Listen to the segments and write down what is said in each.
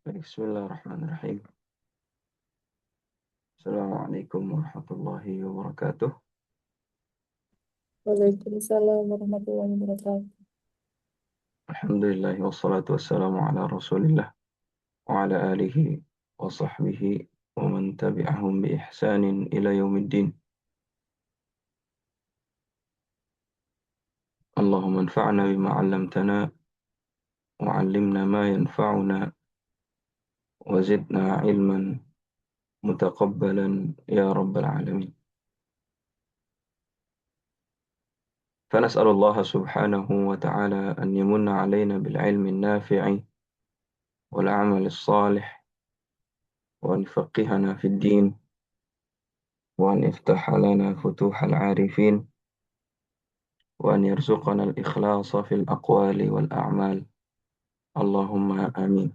Bismillahirrahmanirrahim. Assalamualaikum warahmatullahi wabarakatuh. Waalaikumsalam warahmatullahi wabarakatuh. Alhamdulillah wassalatu wassalamu ala Rasulillah wa ala alihi wa sahbihi wa man tabi'ahum bi ihsanin ila yaumiddin. Allahumma anfa'na bima 'allamtana wa 'allimna ma yanfa'una wa zidna 'ilman mutaqabbalan ya rabbal alamin. فنسأل الله سبحانه وتعالى أن يمن علينا بالعلم النافع والعمل الصالح وأن يفقهنا في الدين وأن يفتح لنا فتوح العارفين وأن يرزقنا الإخلاص في الأقوال والأعمال اللهم آمين.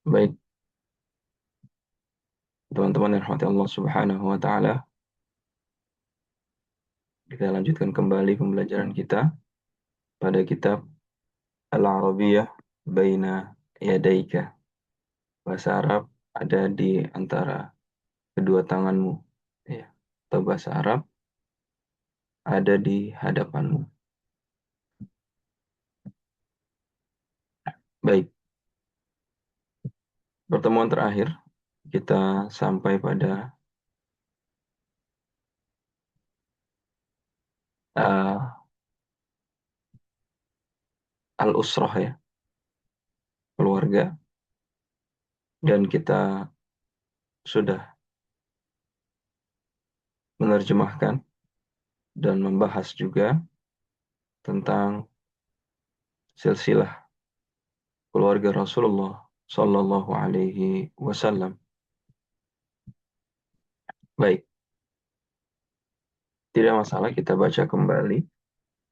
Baik, teman-teman yang rahmati Allah Subhanahu wa taala, kita lanjutkan kembali pembelajaran kita pada kitab Al-Arabiyah Baina Yadaika. Bahasa Arab ada di antara kedua tanganmu. Ya. Atau bahasa Arab ada di hadapanmu. Baik, pertemuan terakhir kita sampai pada uh, al-usrah, ya, keluarga, dan kita sudah menerjemahkan dan membahas juga tentang silsilah keluarga Rasulullah Sallallahu Alaihi Wasallam. Baik, tidak masalah kita baca kembali,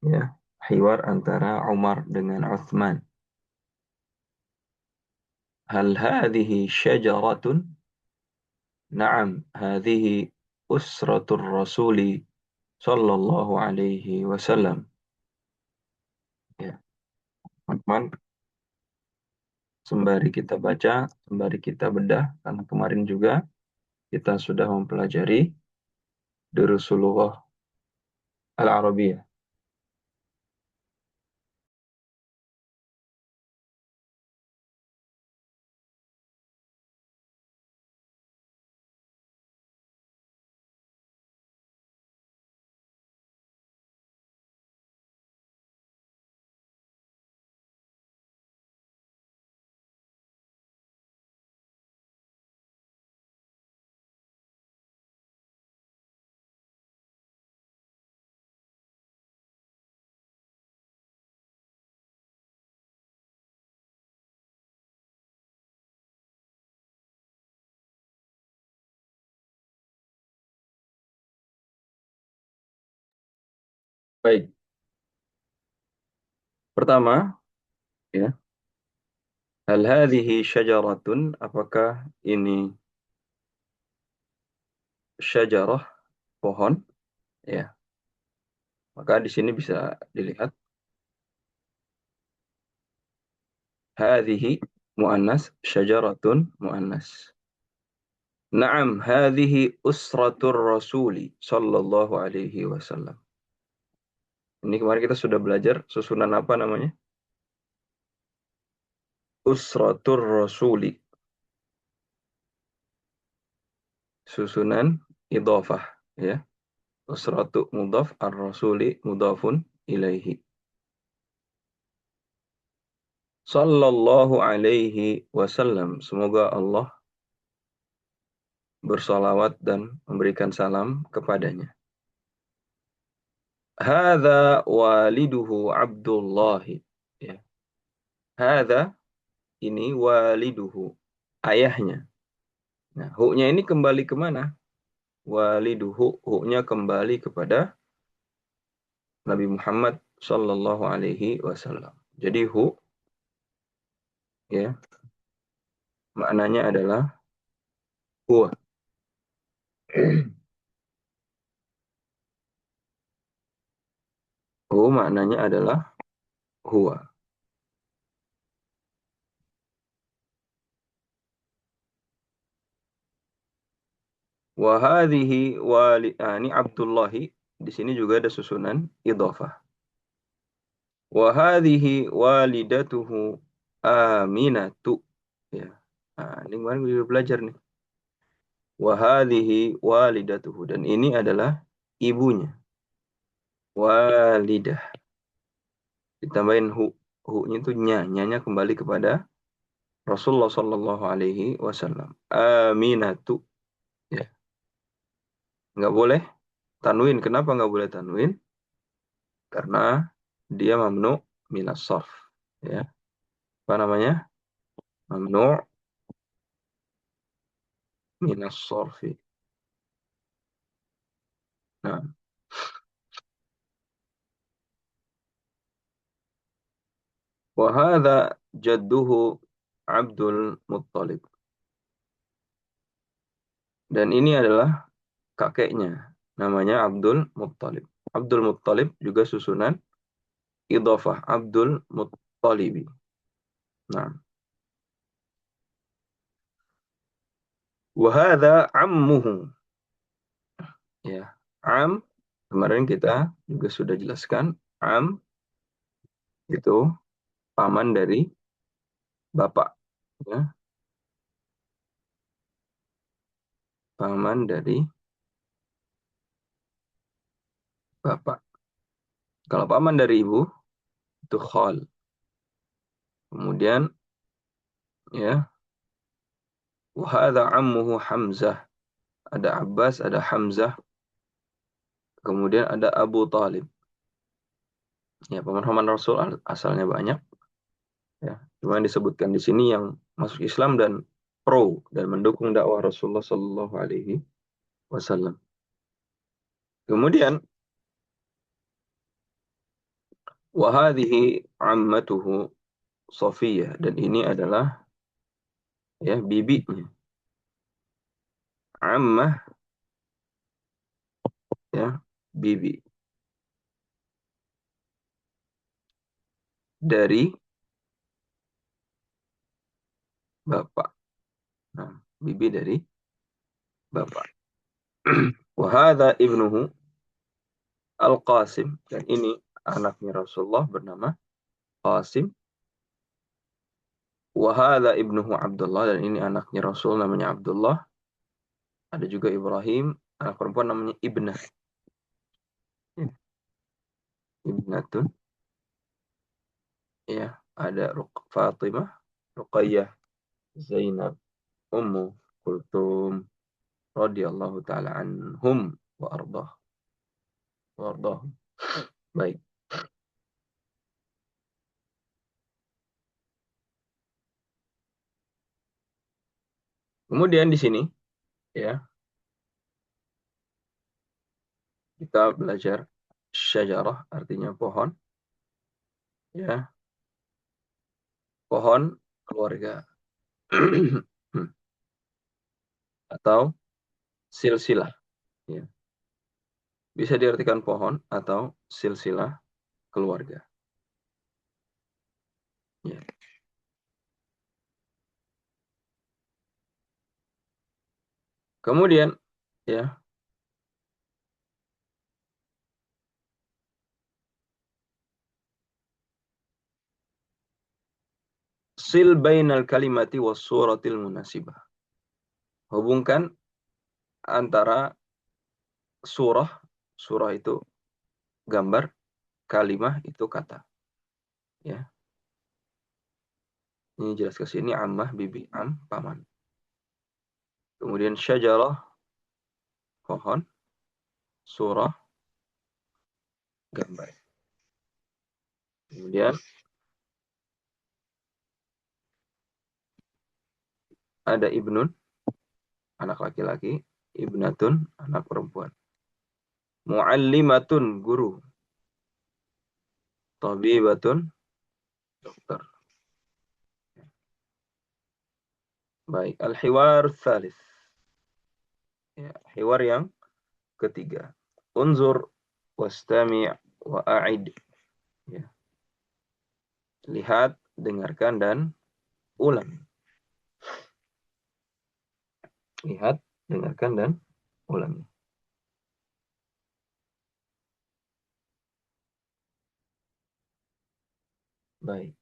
ya, hiwar antara Umar dengan Uthman. Hal hadhihi syajaratun? Naam, hadhihi usratur Rasuli Sallallahu Alaihi Wasallam. Ya, teman-teman, sembari kita baca, sembari kita bedah, karena kemarin juga kita sudah mempelajari Durusulullah Al-Arabiyah. Baik, pertama, ya, hal hadhihi syajaratun, apakah ini syajarah, pohon, ya. Maka di sini bisa dilihat hadhihi muannas, syajaratun muannas. Naam, hadhihi usratur rasuli sallallahu alaihi wasallam. Ini kemarin kita sudah belajar susunan apa namanya? Usratur rasuli. Susunan idhafah, ya. Usratu mudhaf, ar-rasuli mudhafun ilaihi. Sallallahu alaihi wasallam. Semoga Allah bersalawat dan memberikan salam kepadanya. Hadza waliduhu Abdullah. Ya. Hadza, ini waliduhu, ayahnya. Nah, hu-nya ini kembali kemana? Waliduhu, hu-nya kembali kepada Nabi Muhammad sallallahu alaihi wasallam. Jadi hu, ya, maknanya adalah huwa. Hu maknanya adalah huwa. Wa hadhihi ini Abdullahi, di sini juga ada susunan idhofah. Wa hadhihi walidatuhu Aminatu. Ya. Nah, ini kemarin kita belajar nih. Wa hadhihi walidatuhu, dan ini adalah ibunya. Walidah. Ditambahin hu-nya itu nya-nya kembali kepada Rasulullah Shallallahu Alaihi Wasallam. Aminatu. Ya. Nggak boleh tanwin. Kenapa nggak boleh tanwin? Karena dia mamnu minas sarf. Ya. Apa namanya? Mamnu minas sarfi. Nah, wahada jadduhu Abdul Muttalib. Dan ini adalah kakeknya. Namanya Abdul Muttalib. Abdul Muttalib juga susunan idhofah. Abdul Muttalibi. Nah, wahada ammuhu. Ya, am. Kemarin kita juga sudah jelaskan. Am itu paman dari bapak. Ya, paman dari bapak. Kalau paman dari ibu itu khal. Kemudian ya, wahada ammuhu Hamzah. Ada Abbas, ada Hamzah. Kemudian ada Abu Talib. Ya, paman-paman Rasul asalnya banyak. Ya, cuma yang disebutkan di sini yang masuk Islam dan pro dan mendukung dakwah Rasulullah Shallallahu Alaihi Wasallam. Kemudian wahadihi ammatuhu Sofiyah, dan ini adalah ya bibinya. Ammah ya bibi dari bapak. Nah, bibi dari bapak. Wahada ibnuhu Al-Qasim, dan ini anaknya Rasulullah bernama Qasim. Wahada ibnuhu Abdullah, dan ini anaknya Rasul namanya Abdullah. Ada juga Ibrahim, anak perempuan namanya Ibnah. Ibnatun. Ya, ada Fatimah, Ruqayyah, Zainab, Ummu Kulthum, radhiyallahu taala anhum wa ardah. Wa ardah. Baik. Kemudian di sini ya, kita belajar syajarah, artinya pohon, ya, pohon keluarga. Atau silsilah, ya. Bisa diartikan pohon atau silsilah keluarga. Ya. Kemudian ya, sil bainal kalimati was suratil munasibah. Hubungkan antara surah, surah itu gambar, kalimah itu kata. Ya. Ini jelas ke sini ammah bibi, am paman. Kemudian syajarah pohon, surah gambar. Kemudian ada ibnun, anak laki-laki, ibnatun, anak perempuan. Muallimatun, guru. Tabibatun, dokter. Baik, al-hiwar tsalits. Ya, hiwar yang ketiga. Unzur wastami' wa a'id. Ya. Lihat, dengarkan, dan ulang. Lihat, dengarkan, dan ulangi. Baik.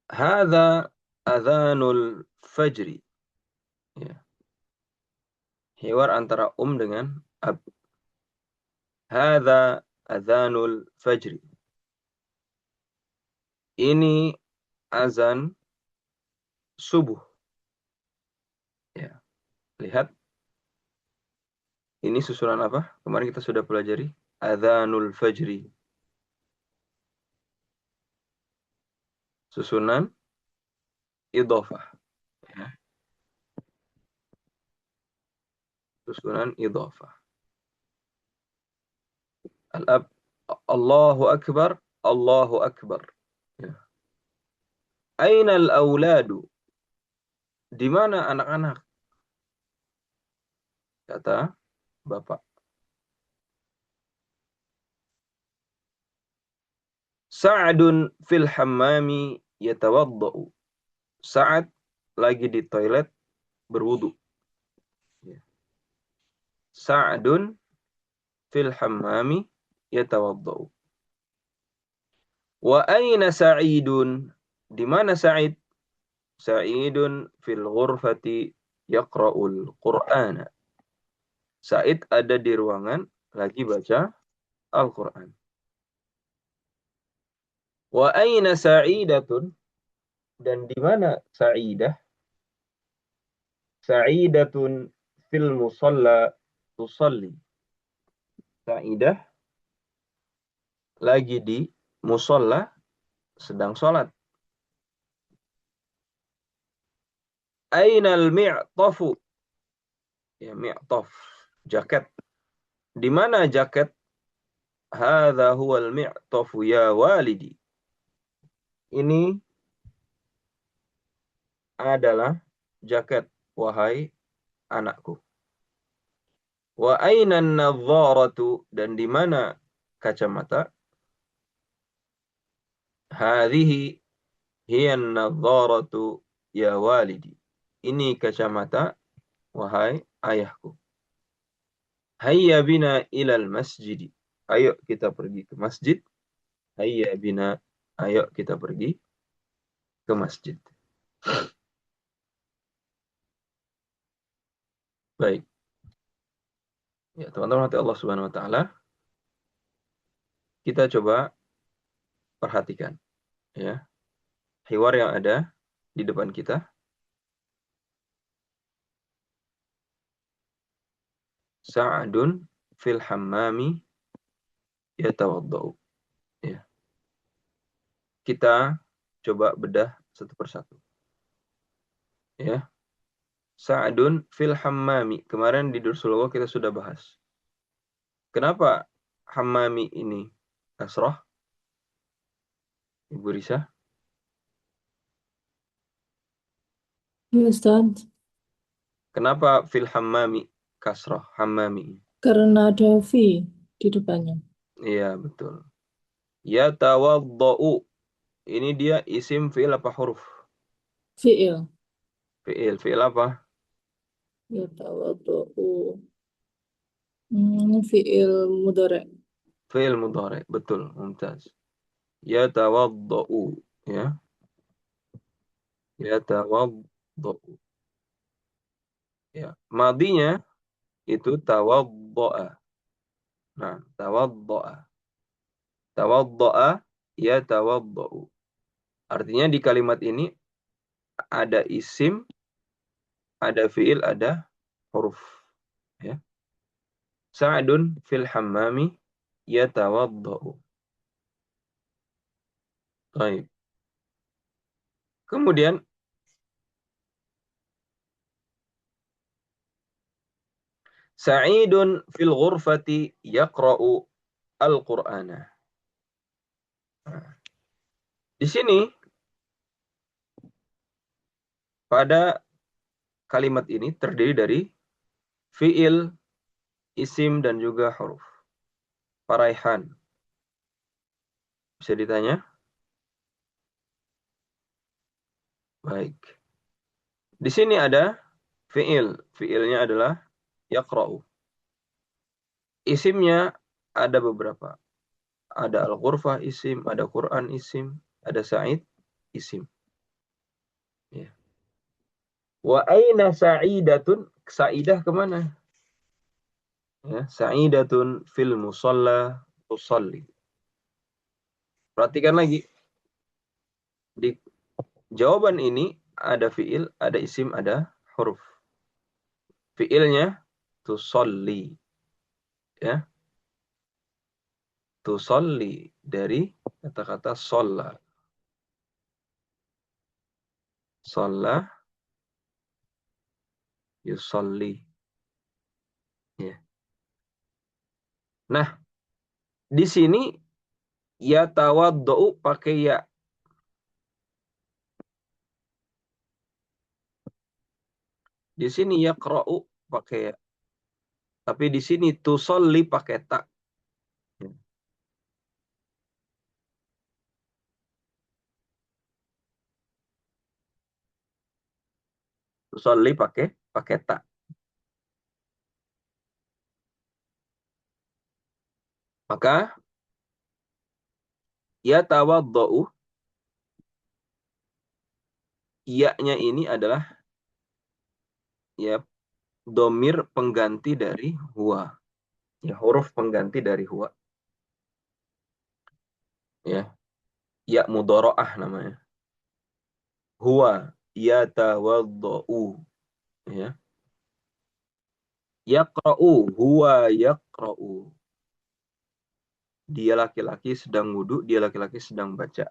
Hadza adzanul fajri. Ya. Hiwar antara dengan ab. Hadza adzanul fajri. Ini azan subuh. Ya. Lihat, ini susunan apa? Kemarin kita sudah pelajari. Adzanul fajri. Susunan idhofah. Ya. Susunan idhofah. Al-ab. Allahu Akbar. Allahu Akbar. Ya. Aina al-awladu? Di mana anak-anak? Kata bapak. Sa'adun fil hammami yatawadda'u. Sa'ad lagi di toilet berwudu. Ya. Sa'adun fil hammami yatawadda'u. Wa aina Sa'idun? Di mana Sa'id? Sa'idun fil ghurfati yaqra'ul Qur'ana. Sa'id ada di ruangan lagi baca Al-Qur'an. Wa aina Sa'idatun? Dan di mana Sa'idah? Sa'idatun fil musalla tusalli. Sa'idah lagi di musalla sedang sholat. Ainal mi'tafu? Ya, mi'taf, jaket. Di mana jaket? Hadza huwal mi'tafu ya walidi. Ini adalah jaket, wahai anakku. Wa aina an-nadharatu? Dan di mana kacamata? Hadhihi hiya an-nadharatu ya walidi. Ini kacamata, wahai ayahku. Hayya bina ilal masjid. Ayo kita pergi ke masjid. Hayya bina. Ayo kita pergi ke masjid. Baik. Ya, teman-teman hati Allah Subhanahu wa taala, kita coba perhatikan ya, hiwar yang ada di depan kita. Sa'adun fil hammami yatawaddau. Ya. Kita coba bedah satu persatu. Ya. Sa'adun fil hammami. Kemarin di Dursul Lugah kita sudah bahas. Kenapa hammami ini kasrah? Ibu Risa? Ya, Ustaz. Kenapa fil hammami kasrah? Hammami. Karena ada V di depannya. Iya, betul. Yatawaddau. Ini dia isim fi'il apa huruf? Fi'il. Fi'il. Fi'il apa? Ya, tawadu'u. Fi'il mudhari'. Fi'il mudhari. Betul, mumtaz. Yatawaddau. Ya. Yatawaddau. Ya. Madinya itu tawadda'a. Nah, tawadda'a. Tawadda'a yatawaddau. Artinya di kalimat ini ada isim, ada fi'il, ada huruf. Ya. Sa'dun fil hammami yatawaddau. Baik. Kemudian Sa'idun fil ghurfati yaqra'u al-Qur'ana. Nah, di sini pada kalimat ini terdiri dari fiil, isim, dan juga huruf. Paraihan. Bisa ditanya? Baik. Di sini ada fiil. Fiilnya adalah yaqra'u. Isimnya ada beberapa. Ada Al-Ghurfah isim, ada Quran isim, ada Sa'id isim. Ya. Wa aina sa'idatun? Sa'idah kemana? Ya, sa'idatun fil musalla tusalli. Perhatikan lagi. Di jawaban ini ada fiil, ada isim, ada huruf. Fiilnya tusalli. Ya, tusalli dari kata-kata sholla. Sholla yusalli. Ya. Nah, di sini ya tawaddau pakai ya. Di sini ya qra'u pakai ya. Tapi di sini tusolli pakai tak. Tusolli pakai tak. Maka ya tawaddau, ya-nya ini adalah ya domir pengganti dari huwa. Ya, huruf pengganti dari huwa. Ya, ya mudharaah namanya. Huwa yatawaddau. Ya. Yaqra'u, huwa yaqra'u. Dia laki-laki sedang wudhu, dia laki-laki sedang baca.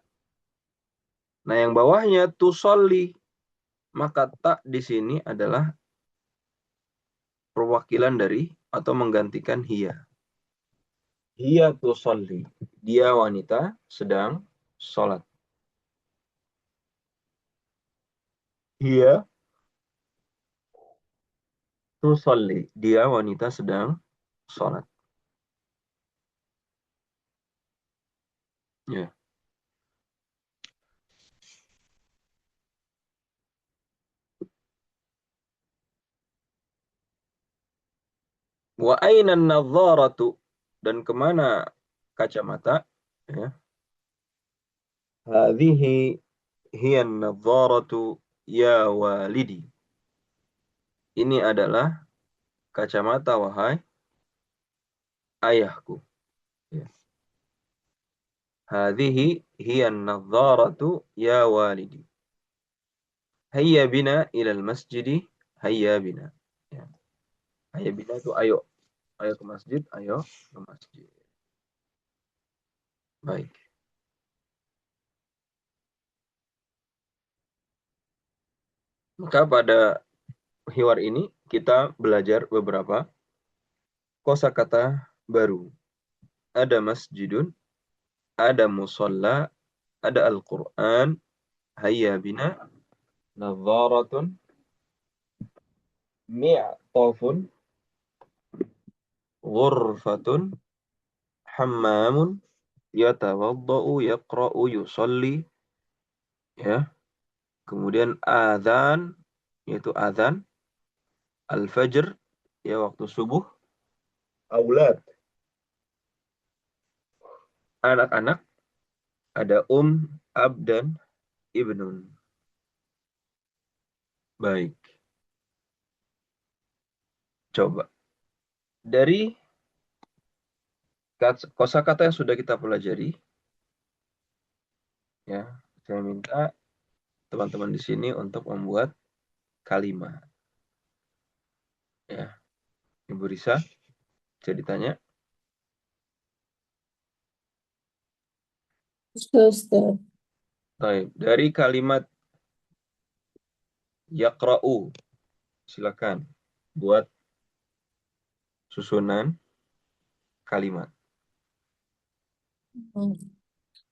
Nah, yang bawahnya tusolli, maka tak di sini adalah perwakilan dari atau menggantikan hiya. Hiya tusolli. Dia wanita sedang sholat. Hiya tusolli. Dia wanita sedang sholat. Ya. Wa aina nadharatu, dan kemana kacamata? Ya. Hadhihi hiya nadharatu ya walidi. Ini adalah kacamata wahai ayahku. Ya. Hadhihi hiya nadharatu ya walidi. Hayya bina ilal masjidi, hayya bina. Ya. Hayya bina itu ayo. Ayo ke masjid, ayo ke masjid. Baik. Maka pada hiwar ini kita belajar beberapa kosakata baru. Ada masjidun, ada musalla, ada Al-Quran, hayya bina, nadharatun, mi'tafun, ghurfatun, hammamun, yatawaddau, yaqra'u, yusalli, ya. Kemudian adzan, yaitu adzan, al-fajr, ya waktu subuh, aulad, anak-anak, ada ab dan ibnun. Baik, coba. Dari kosakata yang sudah kita pelajari, ya, saya minta teman-teman di sini untuk membuat kalimat. Ya, Ibu Risa, bisa ditanya. Ustaz, Ustaz. Baik, dari kalimat yaqra'u, silakan buat susunan kalimat. Hmm.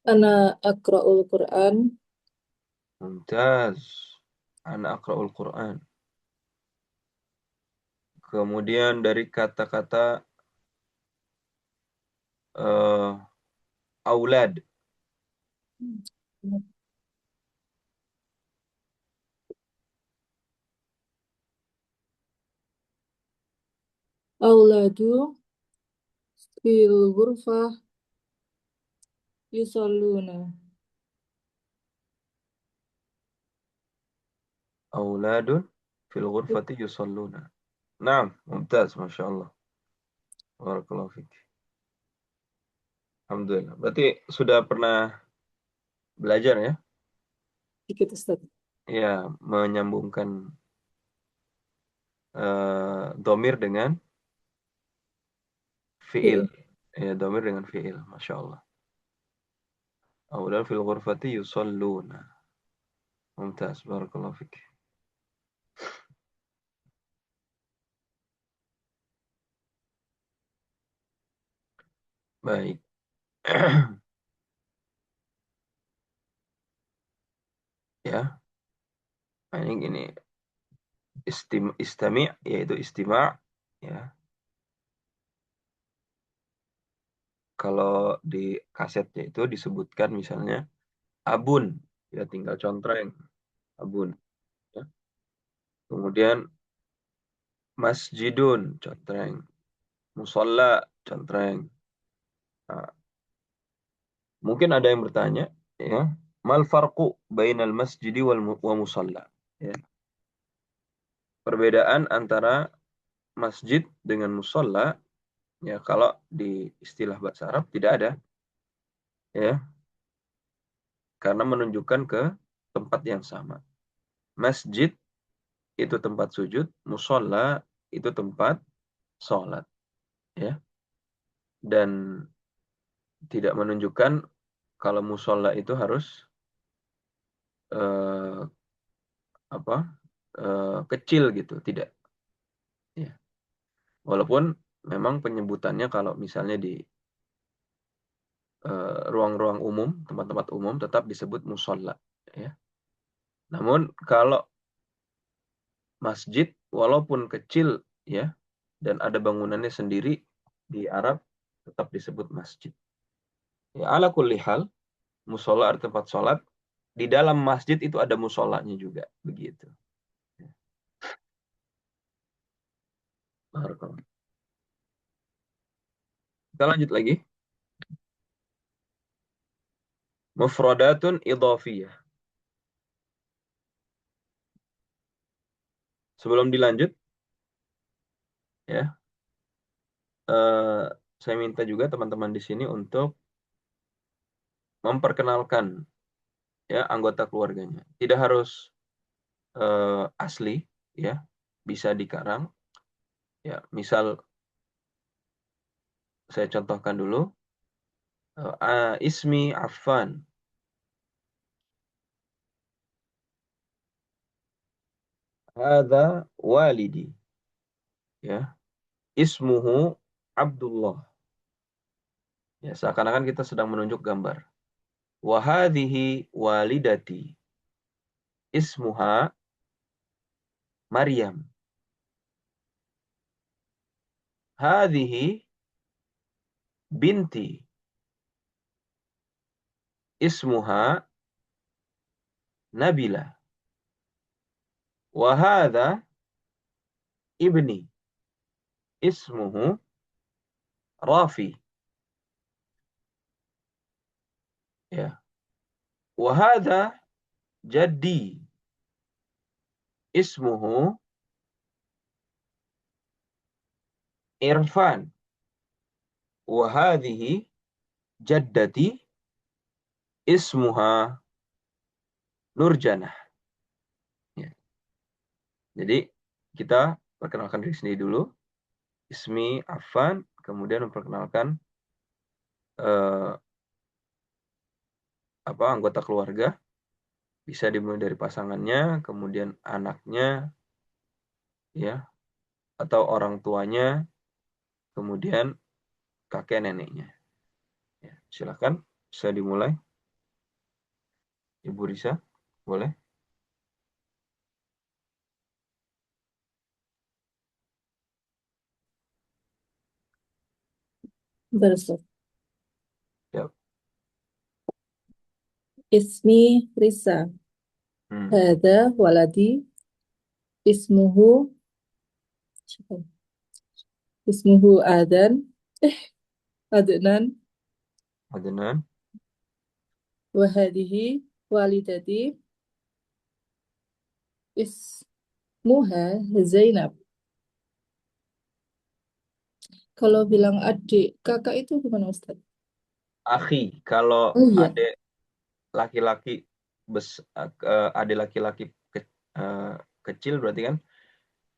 Ana akra'ul Quran. Mumtaz. Ana aqra'ul Quran. Kemudian dari kata-kata eh, aulad. أولاد في الغرفة يصلون. Auladun fil ghurfati yusalluna. Naam, mumtaz, Masya Allah. Barakallahu fiik. Alhamdulillah. Berarti sudah pernah belajar ya? Sedikit Ustaz. Ya, menyambungkan domir dengan fiil. Iya. Ya, domir dengan fiil. Masya Allah. Auladun fil ghurfati yusalluna. Mumtaz, barakallahu fiik. Baik. Ya, nah, ini gini. Istami' yaitu istima' ya. Kalau di kasetnya itu disebutkan misalnya abun, ya tinggal contreng abun. Ya. Kemudian masjidun, contreng. Musolla, contreng. Nah, mungkin ada yang bertanya, ya, mal farqu bainal masjidi wa musalla? Ya. Perbedaan antara masjid dengan musolla, ya kalau di istilah bahasa Arab tidak ada, ya, karena menunjukkan ke tempat yang sama. Masjid itu tempat sujud, musolla itu tempat sholat, ya. Dan tidak menunjukkan kalau musola itu harus eh, apa kecil gitu, tidak. Ya. Walaupun memang penyebutannya kalau misalnya di ruang-ruang umum, tempat-tempat umum tetap disebut musola. Ya. Namun kalau masjid walaupun kecil ya dan ada bangunannya sendiri di Arab tetap disebut masjid. Ya, ala kulli hal, musola atau tempat sholat di dalam masjid itu ada musolanya juga begitu. Barakallah. Kita lanjut lagi. Mufradatun idhafiyah. Sebelum dilanjut, ya, eh, saya minta juga teman-teman di sini untuk memperkenalkan ya anggota keluarganya. Tidak harus asli, ya, bisa dikarang. Ya, misal saya contohkan dulu. Ismi Affan. Hadza walidi. Ya, ismuhu Abdullah. Ya, seakan-akan kita sedang menunjuk gambar. Wa hadhihi walidati. Ismuha Maryam. Hadhihi binti. Ismuha Nabila. Wa hadha ibni. Ismuhu Rafi. Ya. Wa hadha jaddi. Ismuhu Irfan. Wa hadhihi jaddati. Ismuha Nurjanah. Ya. Jadi kita perkenalkan diri sendiri dulu. Ismi Affan. Kemudian memperkenalkan eh, anggota keluarga. Bisa dimulai dari pasangannya, kemudian anaknya, ya, atau orang tuanya, kemudian kakek neneknya. Ya, silakan, bisa dimulai, Ibu Risa, boleh. Bentar, Ustaz. Ya. Ismi Risa. Hmm. Hada waladi. Ismuhu. Siapa? Ismuhu Adan. Adnan. Adnan. Wahadihi walidati. Ismuha Zainab. Kalau bilang adik, kakak itu gimana Ustaz? Akhi. Kalau Oh iya. adik laki-laki adik laki-laki eh, kecil berarti kan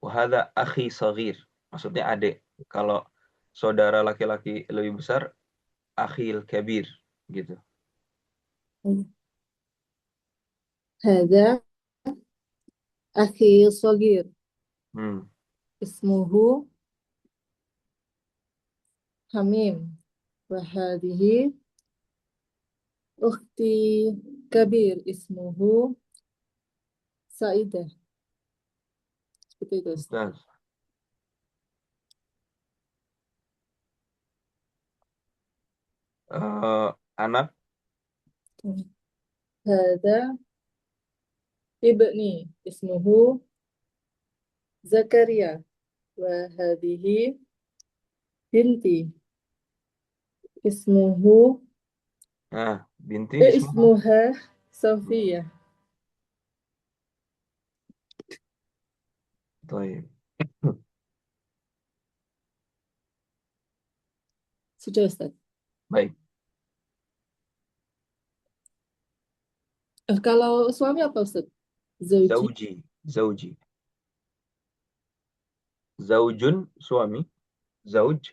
wahada akhi saghir. Maksudnya adik. Kalau saudara laki-laki lebih besar akhil kabir gitu. Hada akhi Sogir. Hmm. Ismuhu Hamim. Wahadihi ukhti kabir. Ismuhu Saidah. Seperti itu Ustaz. Ustaz. Anak Hada ibni. Ismuhu Zakaria. Wahadihi binti. Ismuhu binti ismuhu. ismuha Sofia. Baik. Sudah Ustaz. Baik. Kalau suami apa Ustaz? Zauji. Zauji. Zaujun suami. Zauj.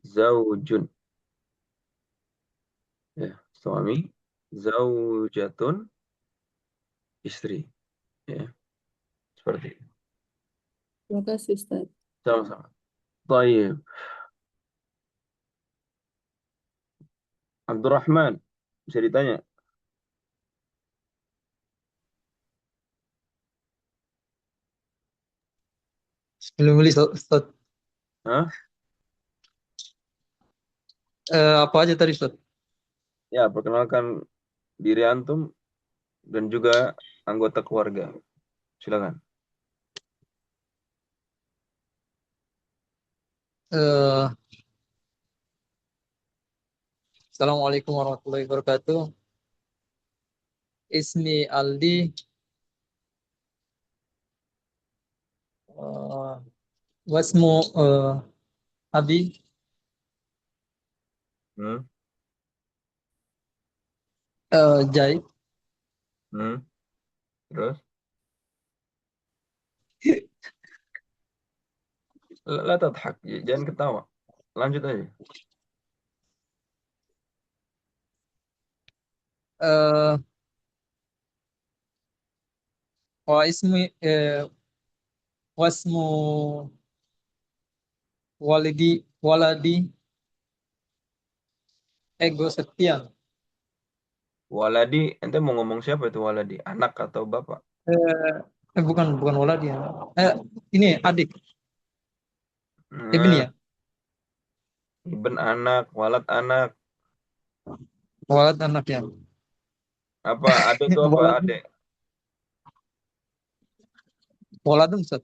Zaujun. Ya, suami. Zaujatun istri. Ya, seperti itu. Terima kasih Ustaz. Sama-sama. Baik. Abdurrahman. Bisa ditanya. Sebelum beli Ustaz, Hah? apa aja tadi Ustaz? Ya, perkenalkan diri antum dan juga anggota keluarga. Silakan. Eh, Assalamualaikum warahmatullahi wabarakatuh. Ismi Aldi. eh, Wasmu Abi. Hmm? Jai. Hmm? Terus? La tadhak. Jangan ketawa. Lanjut aja. eh wa ismi Wasmu waladi Ego Septian. Waladi, ente mau ngomong siapa itu waladi? Anak atau bapak? Bukan waladi ya. Ini adik Ibni Nah, ya. iben anak, walad anak. Walad anaknya. Apa adik itu apa? Walad Adik. Waladun Ustaz.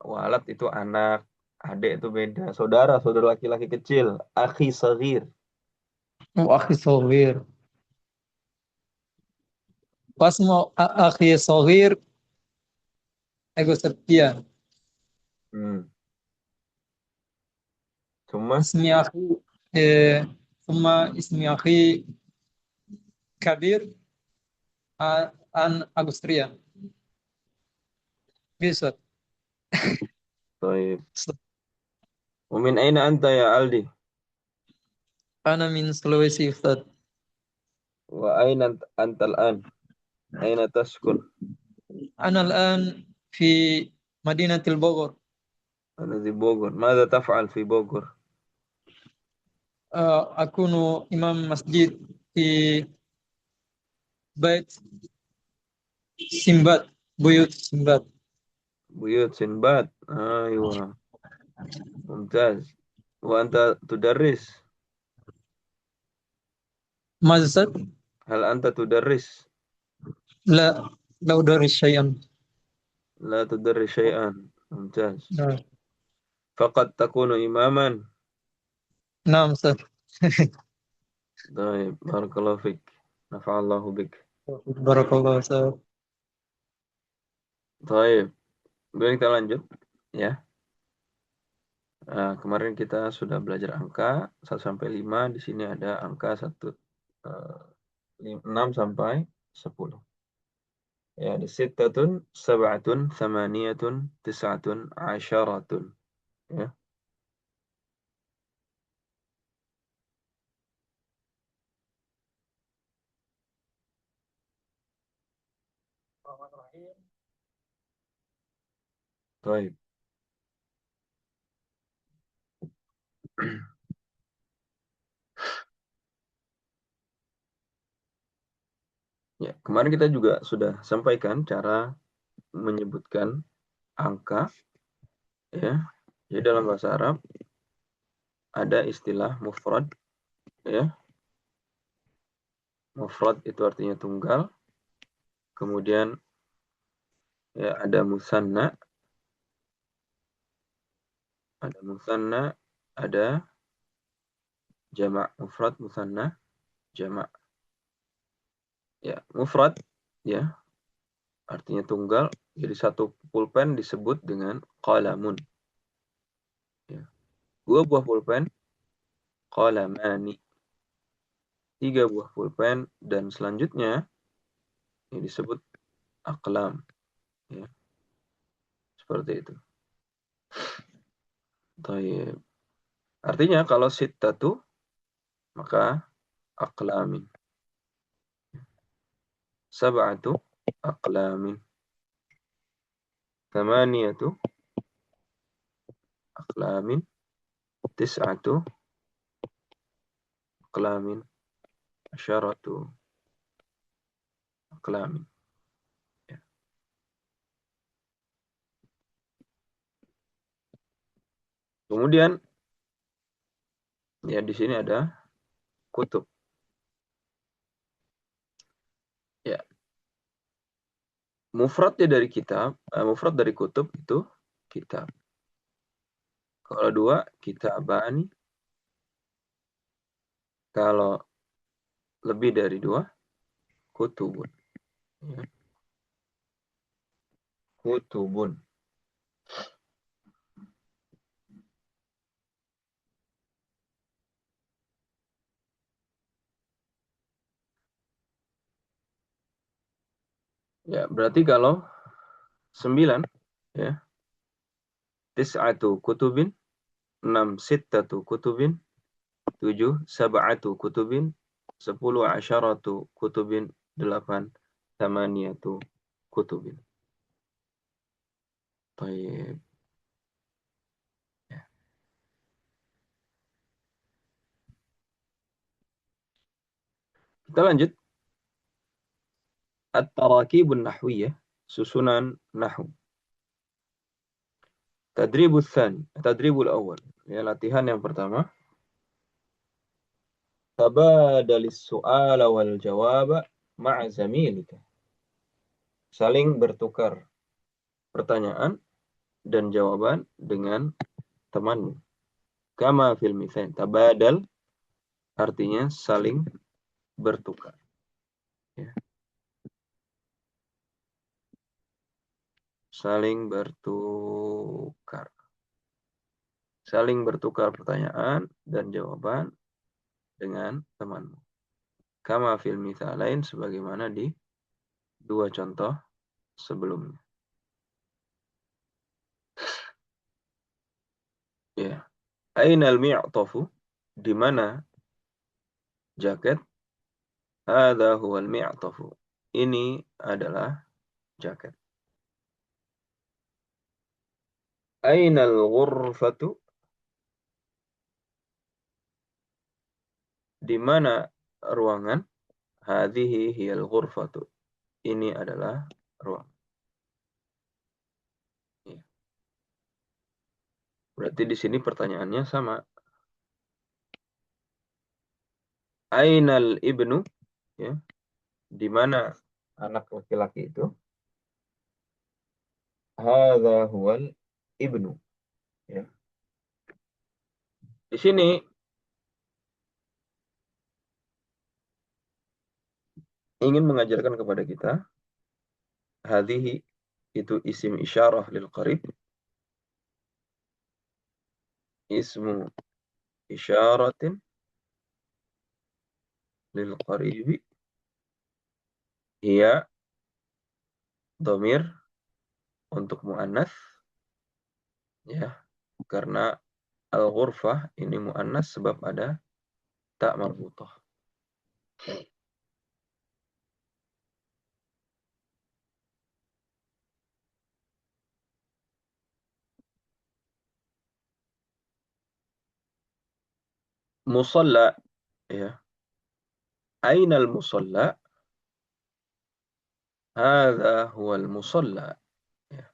Walad itu anak. Adik itu beda. Saudara laki-laki kecil. Akhi saghir. Akhi Sogir. Wasmu akhi Sogir Ego Septian. Hmm. Cuma, اسمي أخي ثم اسمي أخي كبير عن أغسطريا بيسر. طيب. ومن أين أنت يا ألدي؟ أنا من سلويسي أستاذ. وأين أنت الآن؟ أين تسكن؟ أنا الآن في مدينة البوغر. أنا في بوغور. ماذا تفعل في بوغور؟ أكون إمام مسجد في بيت سمباد بيوت سمباد. بيوت سنباد. أيوة. ممتاز. وأنت تدرس؟ ماذا أستاذ؟ هل أنت تدرس؟ لا، لا أدرس شيئا. لا تدرس شيئا. ممتاز. نعم. فقد تكون إماما. نعم أستاذ. طيب، بارك الله فيك. نفع الله بك. بارك الله أستاذ. Baik, kemudian kita lanjut ya. Kemarin kita sudah belajar angka 1 sampai 5. Di sini ada angka 6 sampai 10. Ya, ada sittatun, sab'atun, thamaniyatun, tis'atun, asyaratun. Ya. Baik. Ya, kemarin kita juga sudah sampaikan cara menyebutkan angka ya. Jadi dalam bahasa Arab ada istilah mufrad ya. Mufrad itu artinya tunggal. Kemudian ya ada musanna, ada jamak. Mufrad, musanna, jamak. Ya, mufrad ya artinya tunggal. Jadi satu pulpen disebut dengan qalamun. Ya. 2 buah pulpen, qalamani. 3 buah pulpen dan selanjutnya ini disebut aqlam. Ya. Seperti itu. Taib. Artinya kalau sittatu maka aqlamin. Sab'atu aqlamin. Thamaniyatu aqlamin. Tis'atu aqlamin. Asyaratu aqlamin. Ya. Kemudian ya di sini ada kutub. Ya. Mufradnya dari kitab, mufrad dari kutub itu kitab. Kalau 2 kitabani. Kalau lebih dari 2 kutubun. Ya. Kutubun. Ya, berarti kalau 9 ya. Tis'atu kutubin, 6 sittatu kutubin, 7 sab'atu kutubin, 10 asyaratu kutubin, 8 tamaniyatu kutubin. Baik. Ya. Kita lanjut. At-tarakibun nahwiyah, susunan nahwu. Tadribul tsani, tadribul awal. Ya, latihan yang pertama. Tabadalis su'ala wal jawaba ma'a zamilika. Saling bertukar pertanyaan dan jawaban dengan temanmu. Kama fil mithal. Tabadal artinya saling bertukar. Ya. Saling bertukar. Saling bertukar pertanyaan dan jawaban dengan temanmu. Kama fil mithalain sebagaimana di 2 contoh sebelumnya. Ya. Ainal mi'tafu? Di mana jaket? Hadza huwal mi'tafu. Ini adalah jaket. Ainal ghurfatu? Di mana ruangan? Hadhihi hiyal ghurfatu. Ini adalah ruangan. Ya. Berarti di sini pertanyaannya sama. Ainal ibnu, ya, di mana anak laki-laki itu? Hadza huwal ibnu, ya. Di sini ingin mengajarkan kepada kita hadhihi itu isim isyarah lil qarib, ismu isyaratin lil qaribi, hiya dhamir untuk muannas, ya, karena al-ghurfah ini muannas sebab ada tak marbutah. Musalla, ya, ainal musalla? Hadza huwal musalla, ya.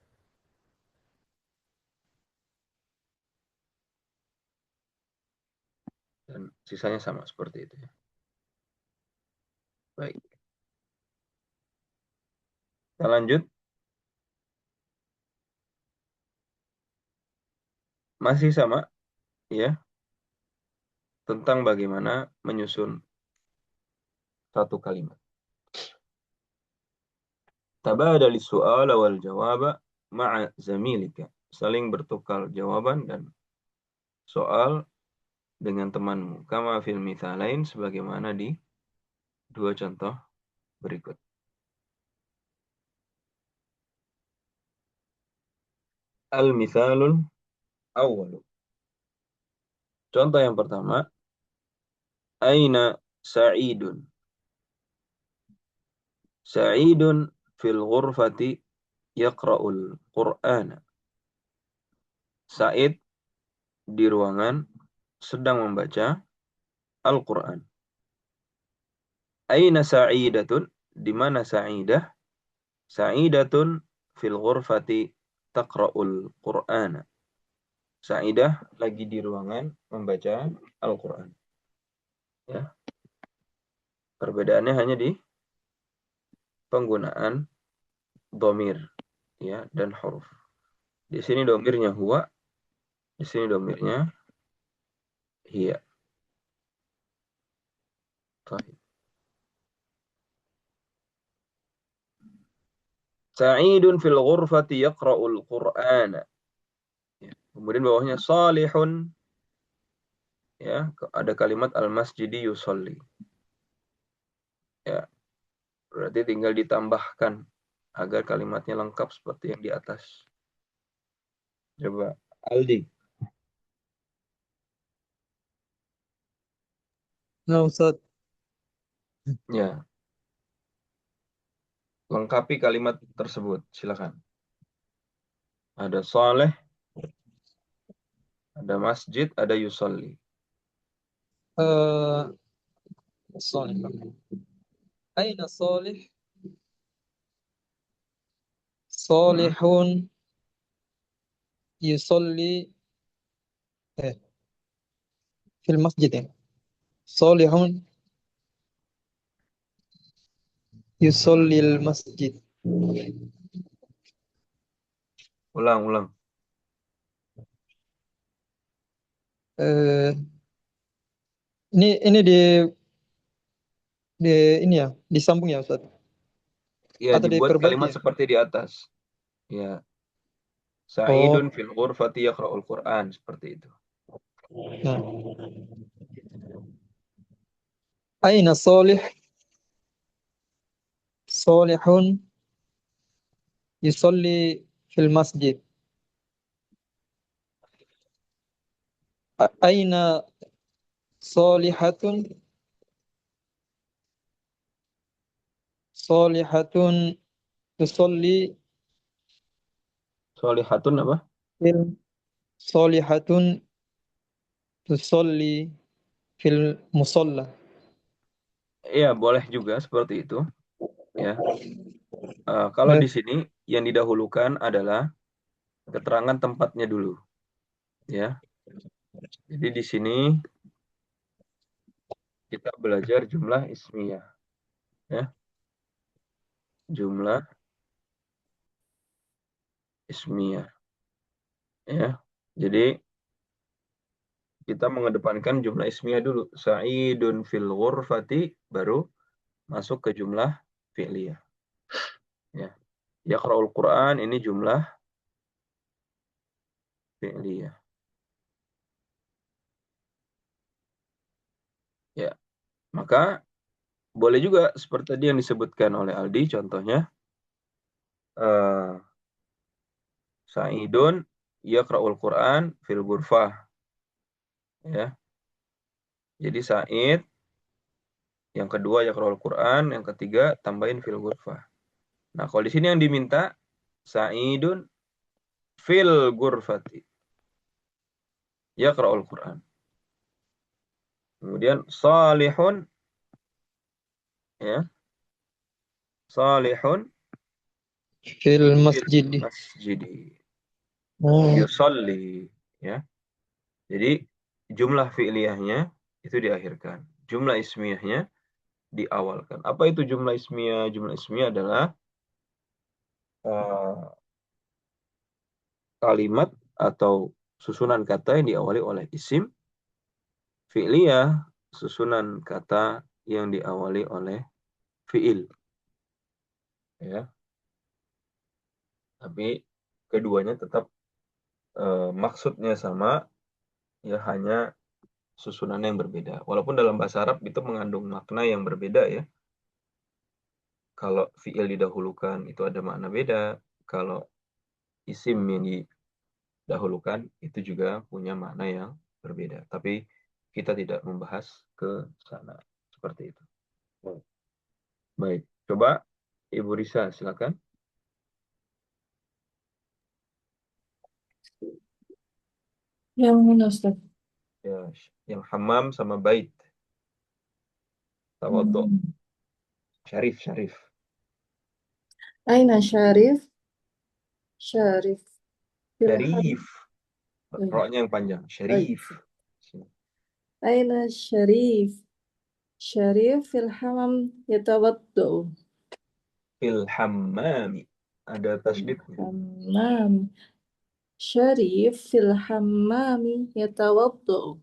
Dan sisanya sama seperti itu, ya. Baik, kita lanjut. Masih sama, ya, tentang bagaimana menyusun satu kalimat. Tabadali su'ala wal jawaba ma'a zamilika. Saling bertukar jawaban dan soal dengan temanmu. Kama fil mithalain, sebagaimana di dua contoh berikut. Al-mithalul awwalu. Contoh yang pertama, aina sa'idun. Sa'idun fil ghurfati yaqra'ul Qur'ana. Sa'id di ruangan sedang membaca Al-Quran. Aina sa'idatun, di mana sa'idah? Sa'idatun fil ghurfati taqra'ul Qur'ana. Sa'idah lagi di ruangan membaca Al-Quran. Ya. Perbedaannya hanya di penggunaan domir, ya, dan huruf. Di sini domirnya huwa, di sini domirnya hiya. Baik. Sa'idun fil ghurfati yaqra'ul Qur'ana. Ya. Kemudian bawahnya salihun, ya, ada kalimat al-masjidi yusolli. Ya, berarti tinggal ditambahkan agar kalimatnya lengkap seperti yang di atas. Coba Aldi. Nah, Ustaz. Ya, lengkapi kalimat tersebut. Silakan. Ada saleh, ada masjid, ada yusolli. Eh, Salih. Aina Salih? Salihun yusolli fil masjid ya. Salihun yusallil masjid. Ulang, ulang. Eh, ini di ini ya, disambung ya Ustaz. Ya, Atau dibuat diperbaiki kalimat ya? seperti di atas. Ya, Sa'idun Oh, fil ghurfati yaqra'ul Qur'an, seperti itu. nah. Aina Salih? Salihun yusalli fil masjid. Aina Salihatun? Salihatun tusalli Solihatun apa? fil Salihatun tusalli fil musalla. Iya, boleh juga seperti itu. Ya, kalau Eh, di sini yang didahulukan adalah keterangan tempatnya dulu. Ya. Jadi di sini kita belajar jumlah ismiyah, ya. Jumlah ismiyah, ya. Jadi kita mengedepankan jumlah ismiyah dulu. Sa'idun fil ghurfati baru masuk ke jumlah fi'liyah, ya. Yaqra'ul Qur'an ini jumlah fi'liyah. Ya, maka boleh juga seperti tadi yang disebutkan oleh Aldi, contohnya eh, Sa'idun yaqra'ul Qur'an fil ghurfah, ya. Jadi Sa'id, yang kedua yaqra'ul Qur'an, yang ketiga tambahin fil ghurfah. Nah, kalau di sini yang diminta Sa'idun fil ghurfati yaqra'ul Qur'an. Kemudian salihun, ya, salihun Fil fil masjid. masjidi Oh, yusalli, ya. Jadi jumlah fi'liyahnya itu diakhirkan. Jumlah ismiyahnya diawalkan. Apa itu jumlah ismiyah? Jumlah ismiyah adalah eh, kalimat atau susunan kata yang diawali oleh isim. Fi'liyah, susunan kata yang diawali oleh fi'il. Ya. Tapi keduanya tetap maksudnya sama, ya hanya susunannya yang berbeda. Walaupun dalam bahasa Arab itu mengandung makna yang berbeda, ya. Kalau fi'il didahulukan itu ada makna beda. Kalau isim yang didahulukan itu juga punya makna yang berbeda. Tapi kita tidak membahas ke sana. Seperti itu. Baik. Coba Ibu Risa, silakan. Yang mana Ustaz? Ya, yang hammam sama bait. Tawadhu. Hmm. Syarif, Syarif. Aina Syarif? Syarif. Filham. Syarif. Oh, iya. Roknya yang panjang. Oh, iya. Syarif. Aina Syarif? Syarif filhamam yatawaddu. Fil hammami. Ada tasdidnya. Hammam. Syarif filhammami yatawaddu.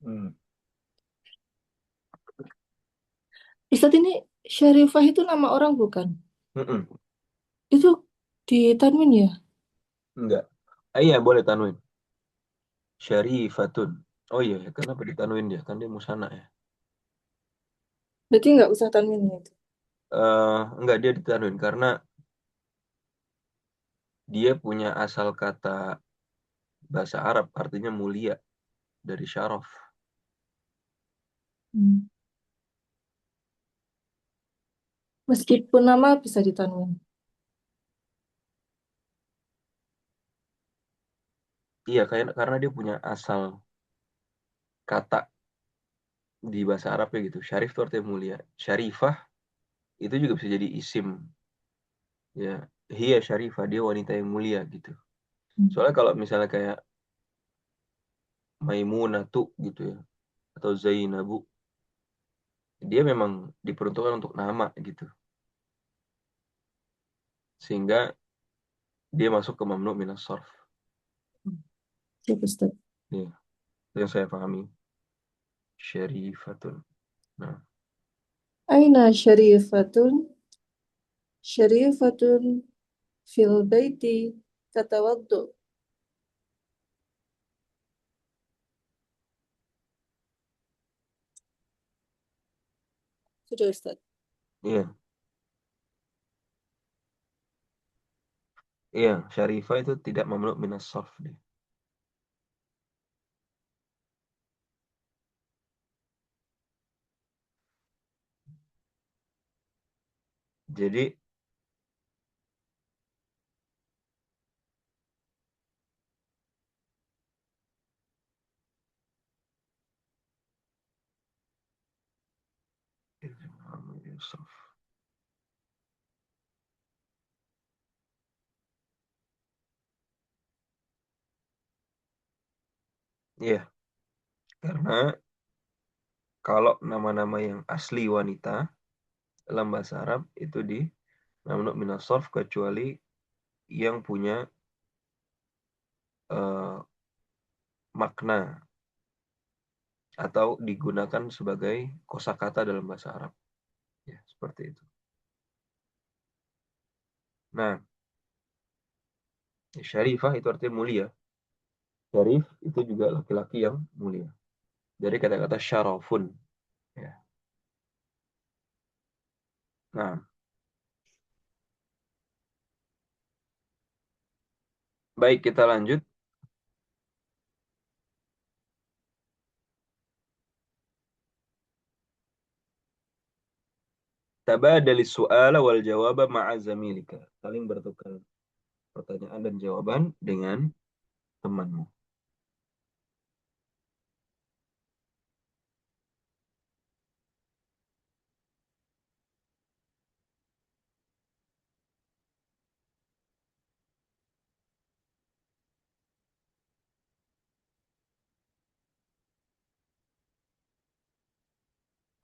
Hmm. Ustaz, ini Syarifah itu nama orang bukan? Mm-mm. Itu di tanwin ya? Enggak. Ah, iya, boleh tanwin. Syarifatun. Oh iya, ya, kenapa ditanwin dia? Kan dia musanna, ya. Berarti nggak usah tanwin ya itu. Enggak, dia ditanwin karena dia punya asal kata bahasa Arab artinya mulia, dari syaraf. Hmm. Meskipun nama bisa ditanwin. Iya, kayak karena dia punya asal kata di bahasa Arabnya gitu. Syarif itu artinya mulia. Syarifah itu juga bisa jadi isim, ya. Hiya syarifah, dia wanita yang mulia gitu. Hmm. Soalnya kalau misalnya kayak Maimunatu gitu, ya, atau Zainabu, dia memang diperuntukkan untuk nama gitu. Sehingga dia masuk ke mamnu minas sarf. Siap Ustaz. Iya, itu yang saya pahami. Syarifatun. Nah, Aina syarifatun? Syarifatun fil baiti tatawaddu. Sudah Ustaz. iya, iya, syarifah itu tidak mamnu minas sarf dia. Jadi Iya, karena kalau nama-nama yang asli wanita dalam bahasa Arab itu di mamnu minas sarf kecuali yang punya eh, makna atau digunakan sebagai kosakata dalam bahasa Arab. Ya, seperti itu. Nah, syarifah itu artinya mulia. Syarif itu juga laki-laki yang mulia. Jadi kata-kata syarafun. Ya. Nah, baik kita lanjut. Tabadalis su'ala wal jawaba ma'a zamilika. Saling bertukar pertanyaan dan jawaban dengan temanmu.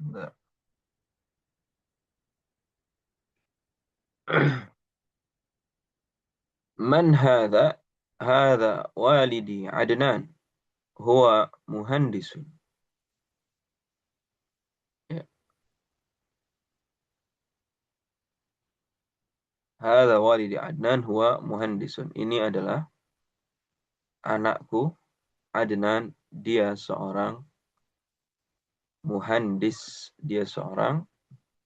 Bentar. Man hadha? Hadha walidi Adnan. Huwa muhandisun. Ya. Hadha walidi Adnan huwa muhandisun. Ini adalah anakku Adnan. Dia seorang muhandis. Dia seorang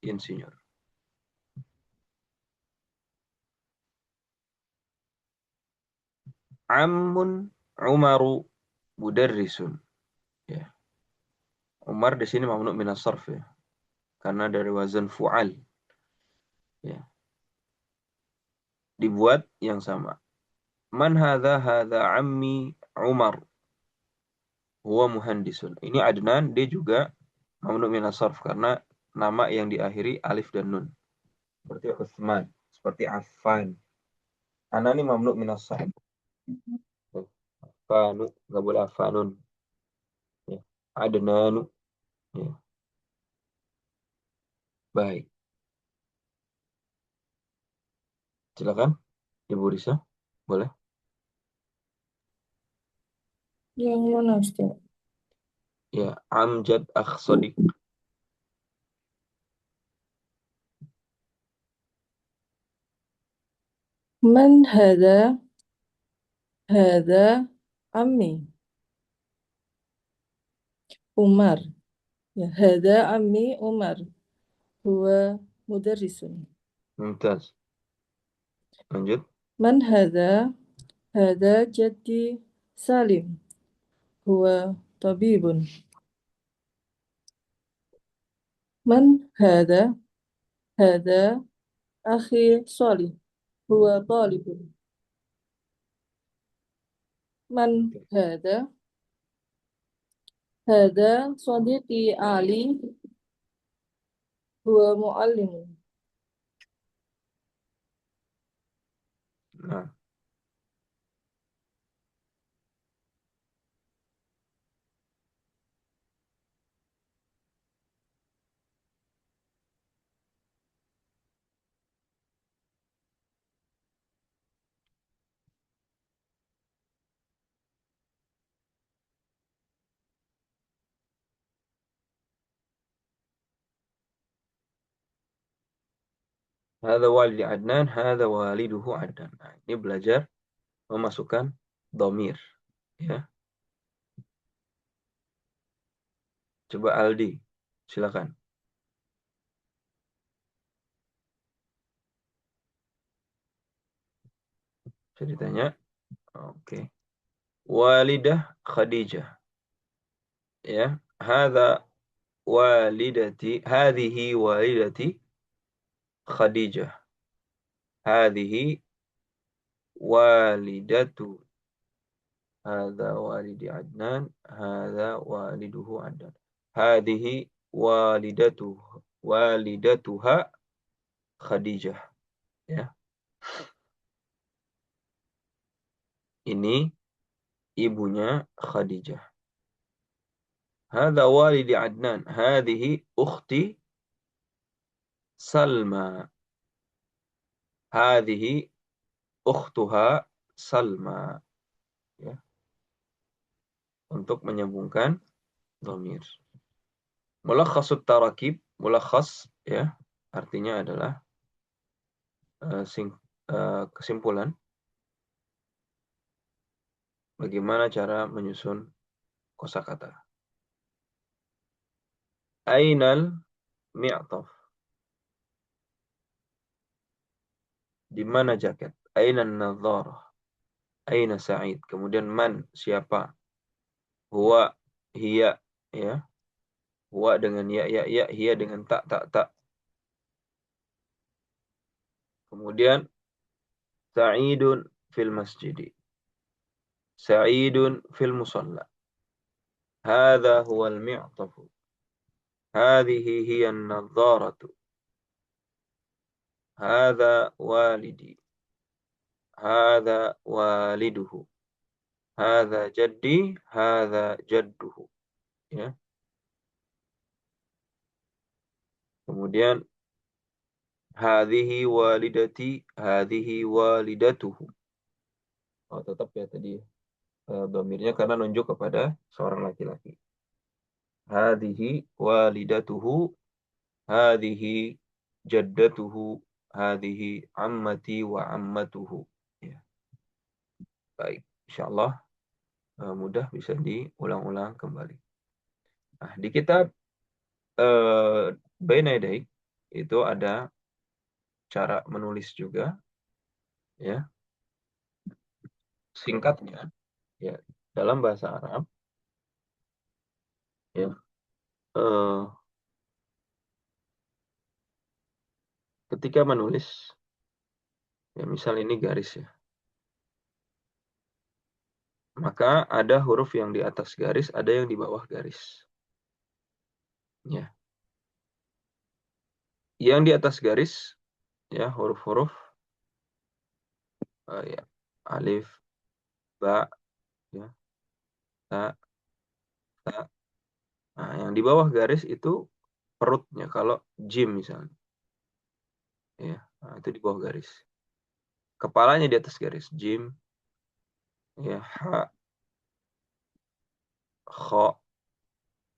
insinyur. Ammun Umaru mudarrisun. Ya. Umar di sini mamnu minas sarf ya. Karena dari wazan fu'al. Ya. Dibuat yang sama. Man hadha? Hadha ammi Umar. Huwa muhandisun. Ini Adnan, dia juga mamnu minas sarf karena nama yang diakhiri alif dan nun. Seperti Utsman, seperti Affan. Ana ini mamnu minas sarf. Fanu, nggak boleh Afanun. Ya. Adnanu. Ya. Baik. Silakan, Ibu Risa. Boleh. Yang mana, Ustaz? Ya, Amjad Akh Sodik. Man hada? Hada Ammi Umar. Ya, hada Ammi Umar. Huwa mudarrisun. Mumtaz. Lanjut. Man hada? Hada Jaddi Salim. Huwa tabibun. Man hada? Hada akhi Salih. Huwa talibun. Man Oke. hada? Hada Sadiqi Ali. Huwa muallimun. Nah, hadza walidi Adnan, hadza waliduhu Adnan. Nah, ini belajar memasukkan domir. Ya, coba Aldi, silakan. Ceritanya, oke. Walidah Khadijah. Ya, hadza walidati, hadhihi walidati Khadijah. Hadhihi walidatu. Hadza walidi Adnan, hadza waliduhu Adnan. Hadhihi walidatuha Khadijah. Ya, ini ibunya Khadijah. هذا والد عدنان. هذه أختي سلمى. هذه أختها سلمى. Ya, untuk menyambungkan dhamir. Mulakhasut tarakib, mulakhas ya, artinya adalah kesimpulan bagaimana cara menyusun kosakata. Ainal mi'taf. Di mana jaket? Ainan nadharah. Aina Sa'id. Kemudian man, siapa? Huwa, hiya, ya. Huwa dengan ya, ya, ya, hiya dengan tak, tak, tak. Kemudian Sa'idun fil masjidi. Sa'idun fil musalla. Hadha huwa al-mi'tafu. Hadhihi hiya an-nadharatu. Hadha walidi. Hadha waliduhu. Hadha jaddi. Hadha jadduhu. Ya. Kemudian hadhihi walidati. Hadhihi walidatuhu. Oh, tetap ya tadi dhamirnya karena nunjuk kepada seorang laki-laki. Hadhihi walidatuhu. Hadhihi jaddatuhu. Hadhihi ammati wa ammatuhu. Ya. Baik, insyaallah mudah bisa diulang-ulang kembali. Nah, di kitab Baina Yadaik itu ada cara menulis juga, ya, singkatnya, ya, dalam bahasa Arab, ya, eh, ketika menulis, ya, misal ini garis ya, maka ada huruf yang di atas garis, ada yang di bawah garis, ya. Yang di atas garis, ya, huruf-huruf, ya, alif, ba, ya, ta, ta. Nah, yang di bawah garis itu perutnya. Kalau jim misalnya, ya, nah, itu di bawah garis. Kepalanya di atas garis. Jim, ya, ha, kha,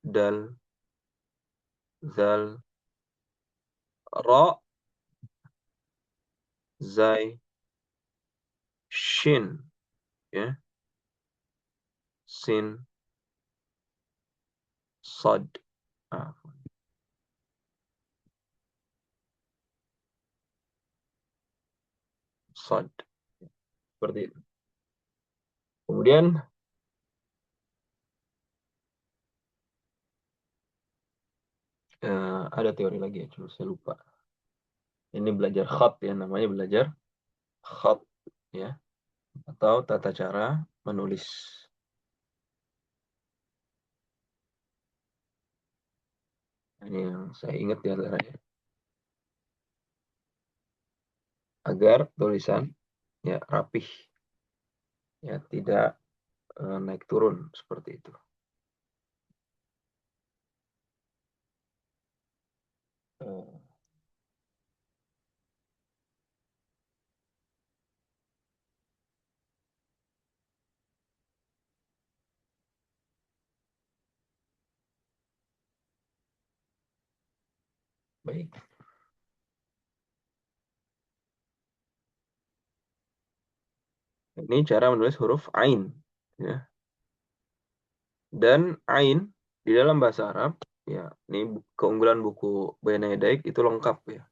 dal, zal, ra, zai, shin, ya, sin, sad. Ah, sad. Seperti itu. Kemudian ada teori lagi ya, cuma saya lupa. Ini belajar khat ya, namanya belajar khat ya, atau tata cara menulis. Ini yang saya ingat di antaranya. Agar tulisan ya rapih, ya tidak naik turun seperti itu. Eh, Baik. Ini cara menulis huruf ain, ya. Dan ain di dalam bahasa Arab, ya, ini keunggulan buku Baina Yadaik itu lengkap ya.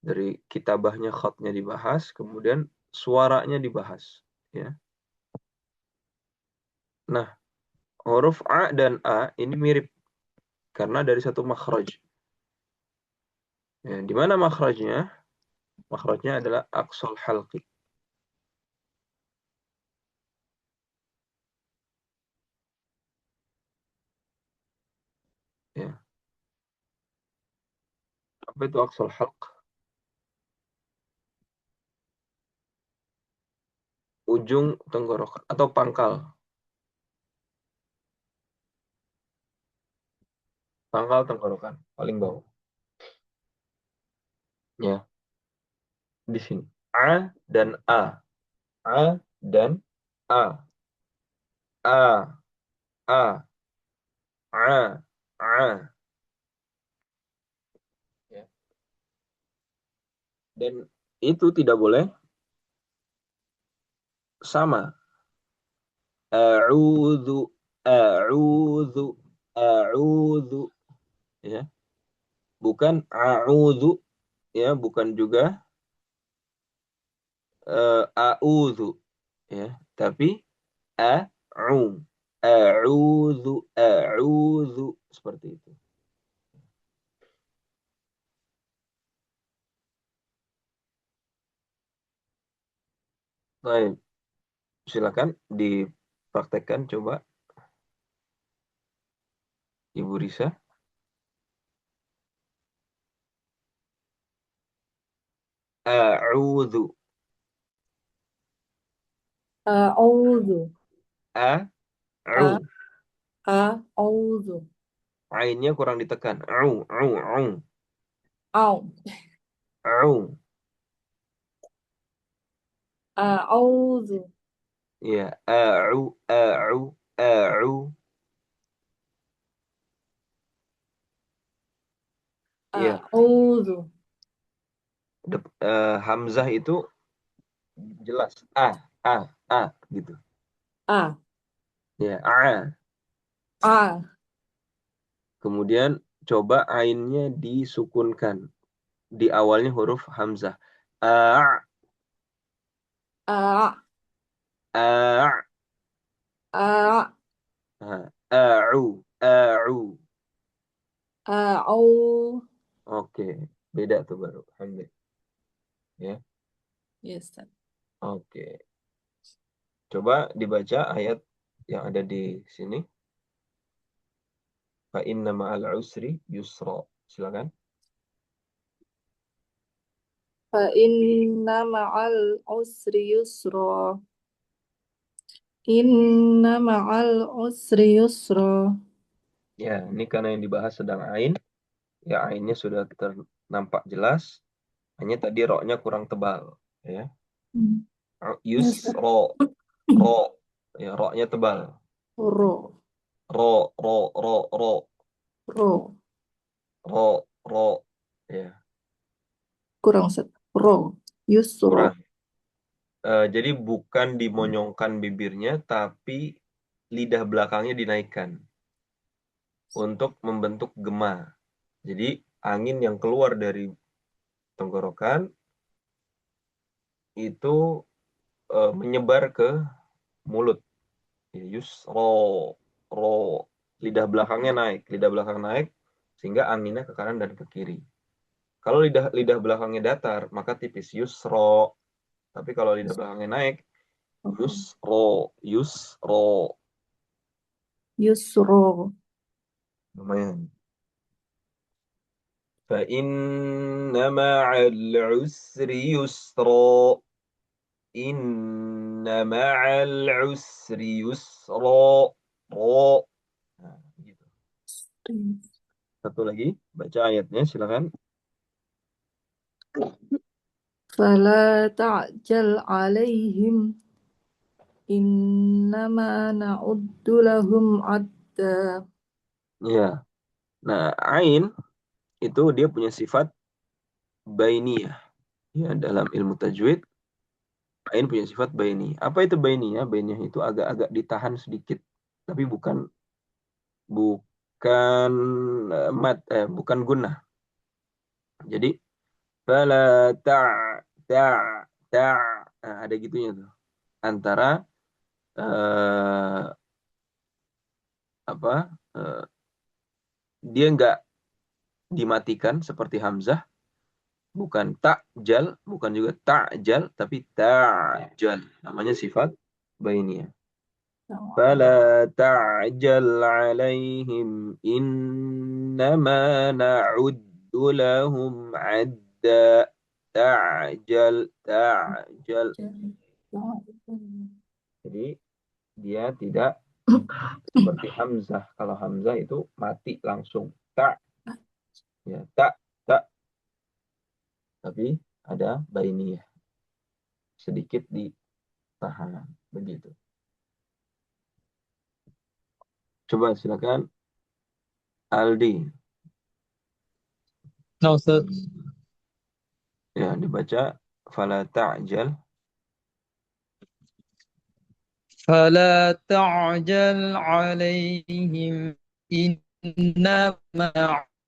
Dari kitabahnya khatnya dibahas, kemudian suaranya dibahas, ya. Nah, huruf A dan A ini mirip karena dari satu makhraj. Ya, di mana makhrajnya? Makhrajnya adalah aqsal halqi. Ya. Apa itu aqsal halq? Ujung tenggorokan atau pangkal. Pangkal tenggorokan paling bawah. Ya, di sini. A dan A. A dan A. A, A, A, A. Ya. Dan itu tidak boleh sama. A'udzu, a'udzu, a'udzu. Ya, bukan a'udzu, ya, bukan juga a'udzu, ya, tapi a'u, a'udzu, a'udzu, seperti itu. Baik, silakan dipraktekkan coba Ibu Risa. A'udzu, A'udzu. a'u. A, a'udzu. Ainnya kurang ditekan. Au, au, au, Au. au. A'udzu. Ya, a'u, a'u, a'u. Ya, A'udzu. Hamzah itu jelas. Gitu. A. Ya, a. A. Kemudian coba ainnya disukunkan di awalnya huruf hamzah. A, A. a, A. a'u, a'u. A'u. Oke, beda tuh baru hamzah. Ya, Yes, Ustaz. oke. Coba dibaca ayat yang ada di sini. Fa inna ma'al usri yusra. Silakan. Fa inna ma'al usri yusra. Inna ma'al usri yusra. Ya, ini karena yang dibahas sedang ain. Ya, ainnya sudah nampak jelas. Hanya tadi roknya kurang tebal. Ya, Hmm. Yes, Ustaz. yusra, ro. Ya, roknya tebal. Ro. Ro, Ro. ro. Ya, Kurang, Ustaz. Ro. Yusro. kurang. Jadi bukan dimonyongkan bibirnya, tapi lidah belakangnya dinaikkan untuk membentuk gema. Jadi angin yang keluar dari tenggorokan itu menyebar ke mulut. Yusro, ro, lidah belakangnya naik, lidah belakang naik sehingga anginnya ke kanan dan ke kiri. Kalau lidah lidah belakangnya datar, maka tipis yusro. Tapi kalau lidah belakangnya naik, yusro, Yusro. lumayan. فإن مع العسر يسرا إن مع العسر يسرا رو. Nah, gitu. Satu lagi, baca ayatnya silakan. فلا تعجل عليهم إنما نعد لهم عدا. Ya. Nah, ain itu dia punya sifat bainiyah. Ya, dalam ilmu tajwid, ain punya sifat baini. Apa itu bainiyah? Bainiyah itu agak-agak ditahan sedikit, tapi bukan bukan gunnah. Jadi fala ta ta nah, ada gitunya tuh. Antara eh, apa? eh, dia nggak dimatikan seperti hamzah, bukan ta'jal, bukan juga ta'jal, tapi ta'jal. Namanya sifat bainiyah. فلا تعجل عليهم إنما نعد لهم عدا تعجل. Jadi dia tidak seperti Hamzah. Kalau Hamzah itu mati langsung. tak, ya, tak, tak, tapi ada bainiyah, sedikit ditahan, begitu. Coba silakan Aldi, Nah, Ustaz. ya dibaca fala ta'jal. فلا تعجل عليهم إنما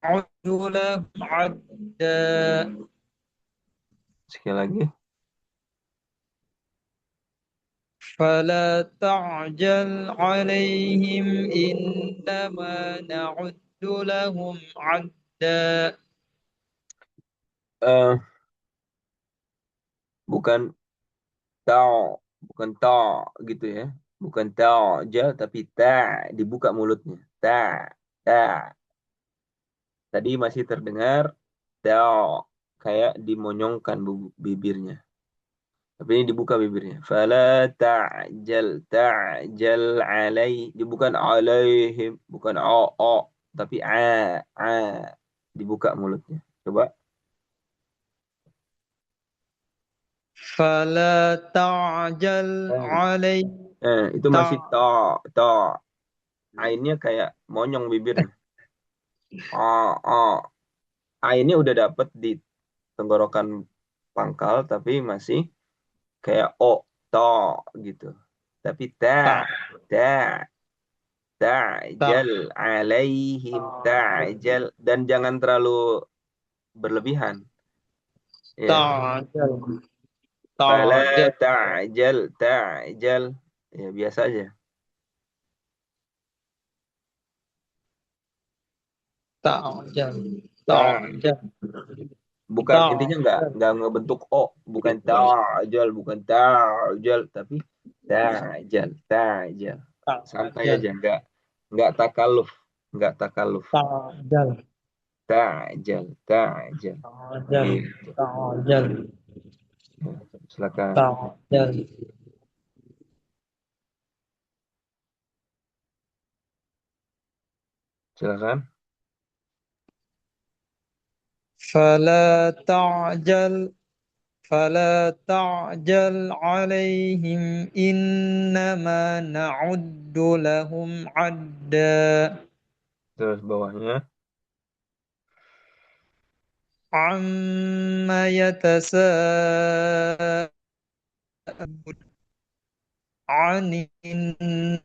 عجل عدا Sekali lagi. فلا تعجل عليهم إنما نعد لهم عدا Eh, bukan ta, bukan ta gitu ya. Bukan ta'jal tapi ta, dibuka mulutnya. Ta, ta. Tadi masih terdengar ta, kayak dimonyongkan bibirnya. Tapi ini dibuka bibirnya. Fala ta'jal, ta'jal bukan alaihim, bukan o, tapi a. Dibuka mulutnya. Coba. فلا تعجل Eh, عليهم itu masih ta, ta. Ainnya kayak monyong bibirnya. A. Ainnya udah dapet di tenggorokan pangkal, tapi masih kayak o, to gitu. Tapi ta, ta'jal alaihim ta'jal, dan jangan terlalu berlebihan. Ya, تعجل fala تعجل ta'jal. Ya, biasa aja. تعجل Ta, تعجل bukan intinya تعجل nggak ngebentuk o, bukan bukan ta'jal, tapi ta'jal. Santai تعجل aja, nggak takaluf, nggak takaluf. تعجل Ta'jal. تعجل Begitu. تعجل Ya, silakan. تعجل Silakan. فلا تعجل فلا تعجل عليهم إنما نعد لهم عدا Terus bawahnya. عما يتساءلون عن النبأ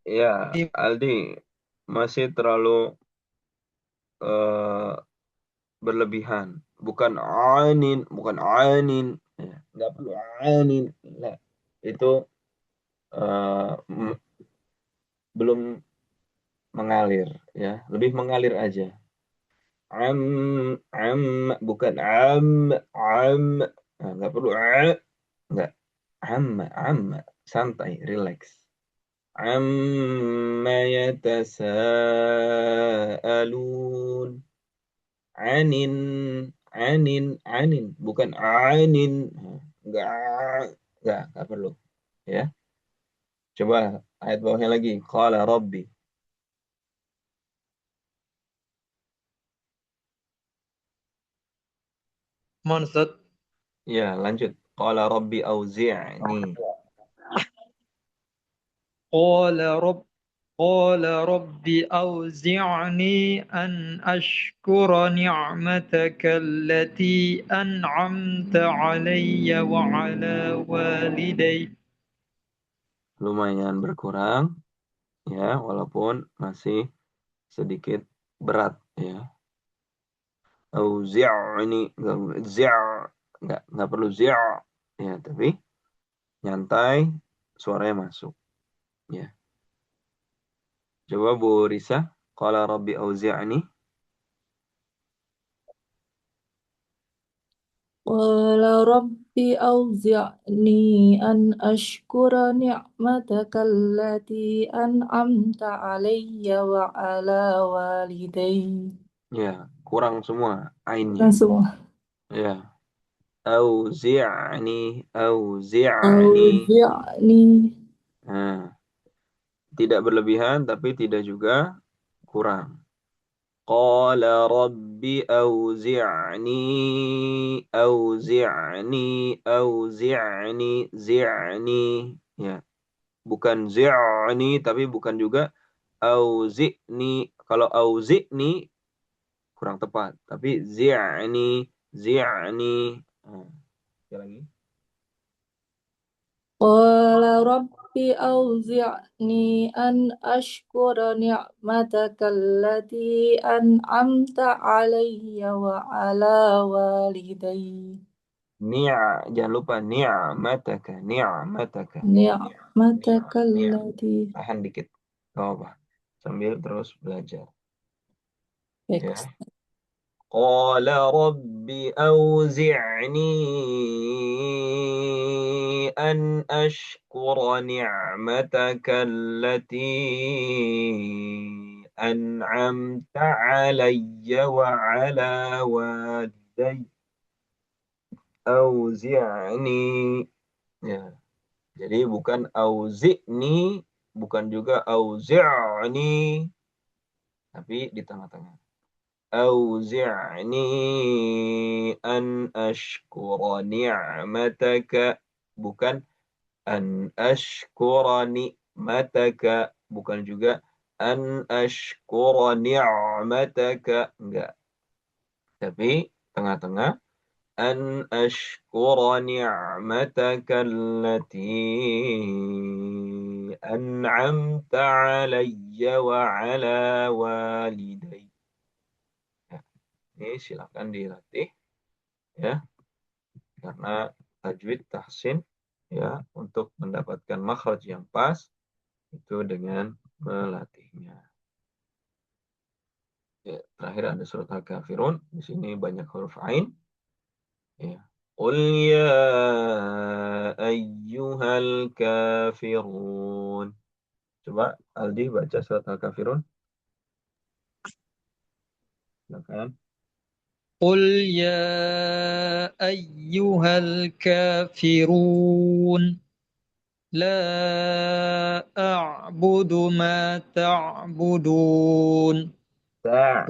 Ya, Aldi masih terlalu eh, berlebihan. Bukan anin. Ya, nggak perlu anin. Nah, itu belum mengalir, ya. Lebih mengalir aja. Am, am, bukan am. Nah, nggak perlu nggak. Am, santai, relax. Amma yatasaalun. Anin, anin, bukan anin. Nggak perlu. Ya, coba ayat bawahnya lagi. Qala Rabbi. منصت Ya, lanjut. Qala Rabbi auzi'ni. قال رب قال رب أوزعني أن أشكر نعمتك التي أنعمت علي وعلى والدي Lumayan berkurang, ya, walaupun masih sedikit berat, ya. Auzi'ni, nggak perlu ya, tapi nyantai, suaranya masuk, ya. Coba Bu Risa, qala Rabbi auzi'ni. قال رب أوزعني أن أشكر نعمتك التي أنعمت علي وعلى والدي. Ya, kurang semua ainnya. Kan semua. Ya, auzi'ni. أوزعني. Nah, tidak berlebihan tapi tidak juga kurang. Qala rabbi zi'ni. Ya, bukan zi'ni, tapi bukan juga auzi'ni. Kalau auzi'ni kurang tepat, tapi zi'ni. Hmm, sekali lagi. قال رب أوزعني أن أشكر نعمتك التي أنعمت علي وعلى والدي Jangan lupa ni'mataka. نعمتك Ni'. التي. Tahan dikit. Gak apa. Sambil terus belajar. Baik, Ya. Ustaz. Qala rabbi awzi'ni an ashkura ni'mataka allati an'amta alayya wa ala walidayya. Awzi'ni. Ya. Jadi bukan auzi'ni, bukan juga auzi'ni, tapi di tengah-tengah. Auzi'ni an ashkura ni'mataka, bukan an ashkura ni'mataka, bukan juga an ashkura ni'mataka, enggak. Tapi tengah-tengah. أن أشكر نعمتك التي أنعمت علي وعلى والدي. Ya, ini silakan dilatih ya, karena tajwid tahsin ya, untuk mendapatkan makhraj yang pas itu dengan melatihnya. Ya, terakhir ada surat Al-Kafirun. Di sini banyak huruf ain. Ya. Qul ya ayyuhal kafirun. Coba Aldi baca surat Al-Kafirun. Silakan. قل يا أيها الكافرون لا أعبد ما تعبدون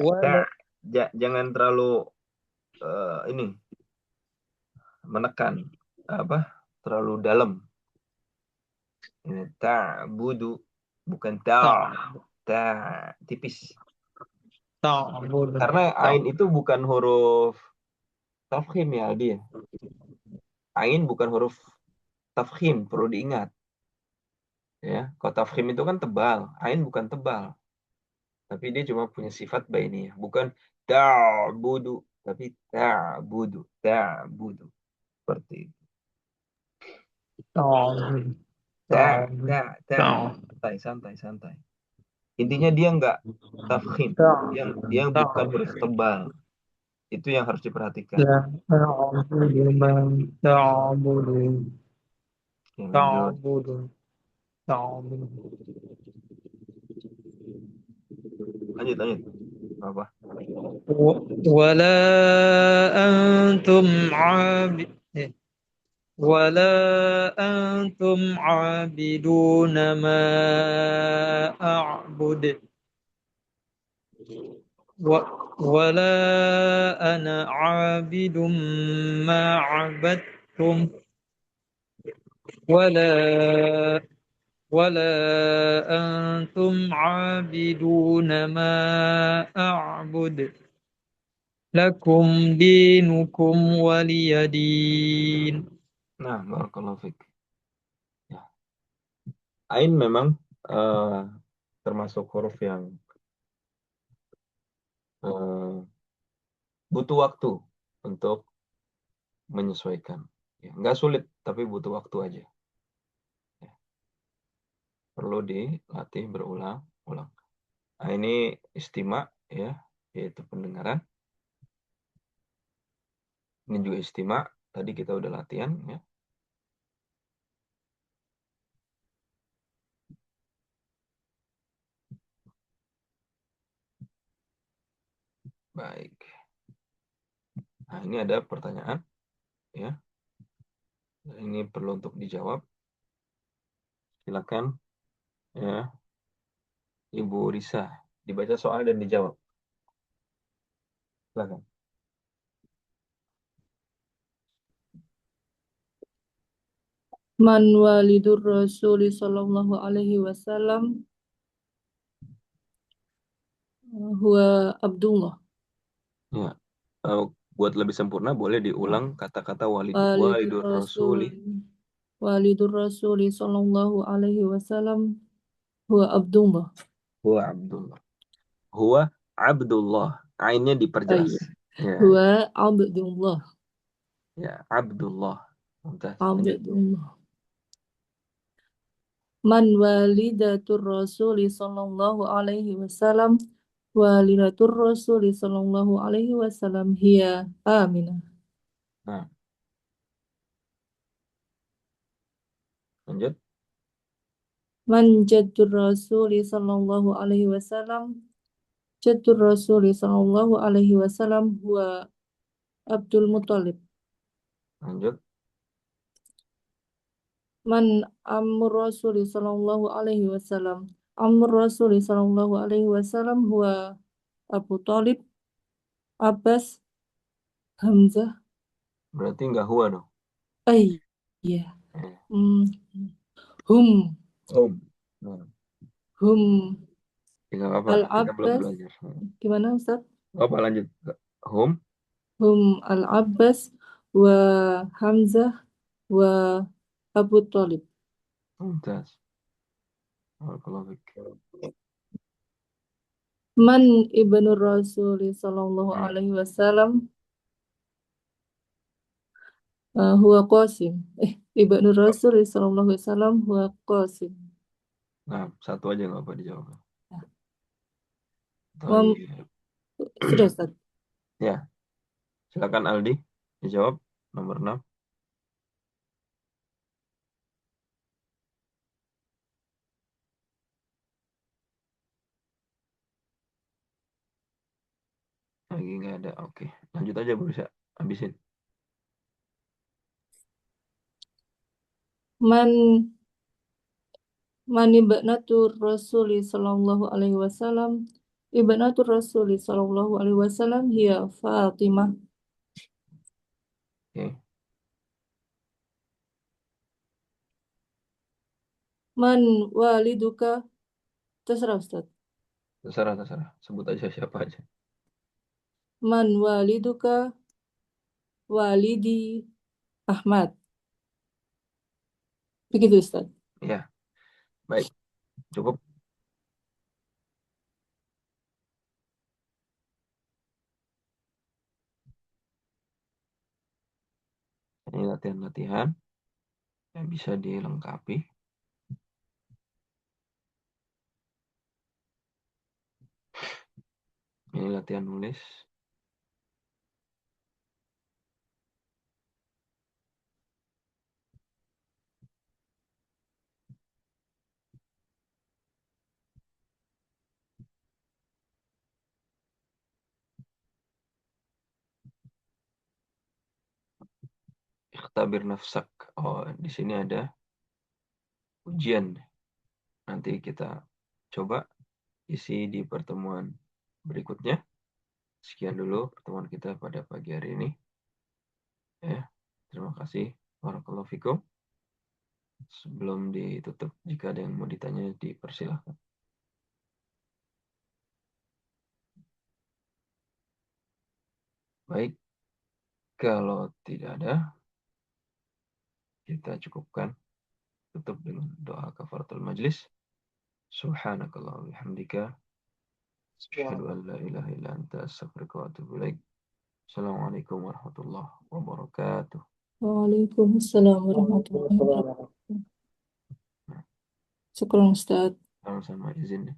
ولا Jangan terlalu ini menekan apa? Terlalu dalam. Ini ta'budu bukan تعبد tipis. تعبد Karena ain itu bukan huruf tafkhim ya Aldi ya. Ain bukan huruf tafkhim, perlu diingat. Ya, kalau tafkhim itu kan tebal, ain bukan tebal. Tapi dia cuma punya sifat bainiyah, bukan ta'budu, tapi ta'budu. Seperti itu. تعبد Ta, تعبد ta, ta. تعبد Santai. Intinya dia nggak tafkhim. Dia bukan huruf تعبد tebal. Itu yang harus diperhatikan. لا أعبد ما تعبدون Oke, lanjut. تعبد تعبد Lanjut. Apa? ولا أنتم عابد ولا أنتم عابدون ما أعبد و- ولا أنا عابد ما عبدتم ولا ولا أنتم عابدون ما أعبد لكم دينكم ولي دين. Nah, barakallahu fik. Ya. Ain memang eh, termasuk huruf yang eh, butuh waktu untuk menyesuaikan. Ya, nggak sulit, tapi butuh waktu aja. Ya, perlu dilatih berulang-ulang. Nah, ini istima ya, yaitu pendengaran. Ini juga istima. Tadi kita udah latihan ya. Baik. Nah, ini ada pertanyaan ya. Ini perlu untuk dijawab. Silakan ya, Ibu Risa Dibaca soal dan dijawab. Silakan. Man walidur Rasuli sallallahu alaihi wasallam huwa Abdullah. Ya. Buat lebih sempurna boleh diulang kata-kata Walidur walidur Rasul rasuli. Walidur Rasuli sallallahu alaihi wasallam huwa Abdullah. Huwa Abdullah. Huwa Abdullah. Ainnya diperjelas. Iya. Ya, Huwa Abdullah. ya, Abdullah. Mumtaz. Lanjut. Abdullah. Man walidatur Rasuli sallallahu alaihi wasallam walidatur Rasuli sallallahu alaihi wasallam hiya Aminah. Nah, lanjut. Man jaddur Rasuli sallallahu alaihi wasallam jaddur Rasuli sallallahu alaihi wasallam huwa Abdul Muthalib. Lanjut. Man amur Rasuli sallallahu alaihi wasallam amur Rasuli sallallahu alaihi wasallam huwa Abu Talib, Abbas, Hamzah. Berarti nggak huwa dong. Iya. Eh, Hmm. Hum Om. Nah, hum tinggal apa? Kita belum al-Abbas. belajar. Gimana Ustaz? Apa lanjut? Home. Hum al-Abbas wa Hamzah wa Abu Talib. Mumtaz. Barakallahu fik. Man ibnu Rasul sallallahu alaihi wasallam huwa Qasim. Ibnu Rasul sallallahu alaihi wasallam huwa Qasim. Nah, satu aja nggak apa dijawab. Mam, Baik. sudah Ustaz. Ya, silakan Aldi dijawab nomor 6. Lagi nggak ada. Oke, lanjut aja berusaha habisin. Man man ibnatur Rasul sallallahu alaihi wasallam ibnatur Rasul sallallahu alaihi wasallam hiya Fatimah. Oke, Man waliduka terserah Ustaz. terserah terserah. Sebut aja siapa aja. Man waliduka walidi Ahmad. Begitu Ustaz. Ya, baik. Cukup. Ini latihan-latihan yang bisa dilengkapi. Ini latihan nulis. Ikhtabir nafsak. Oh, di sini ada ujian. Nanti kita coba isi di pertemuan berikutnya. Sekian dulu pertemuan kita pada pagi hari ini. Ya, terima kasih. Barakallahu fikum. Sebelum ditutup, jika ada yang mau ditanya, dipersilahkan. Baik, kalau tidak ada, kita cukupkan. Tutup dengan doa kafaratul majlis. Subhanakallah wa bihamdika. Asyhadu an la ilaha illa anta astaghfiruka wa atubu ilaik. Assalamualaikum warahmatullahi wabarakatuh. Waalaikumsalam warahmatullahi wabarakatuh. Syukran Ustaz. Sama-sama izin.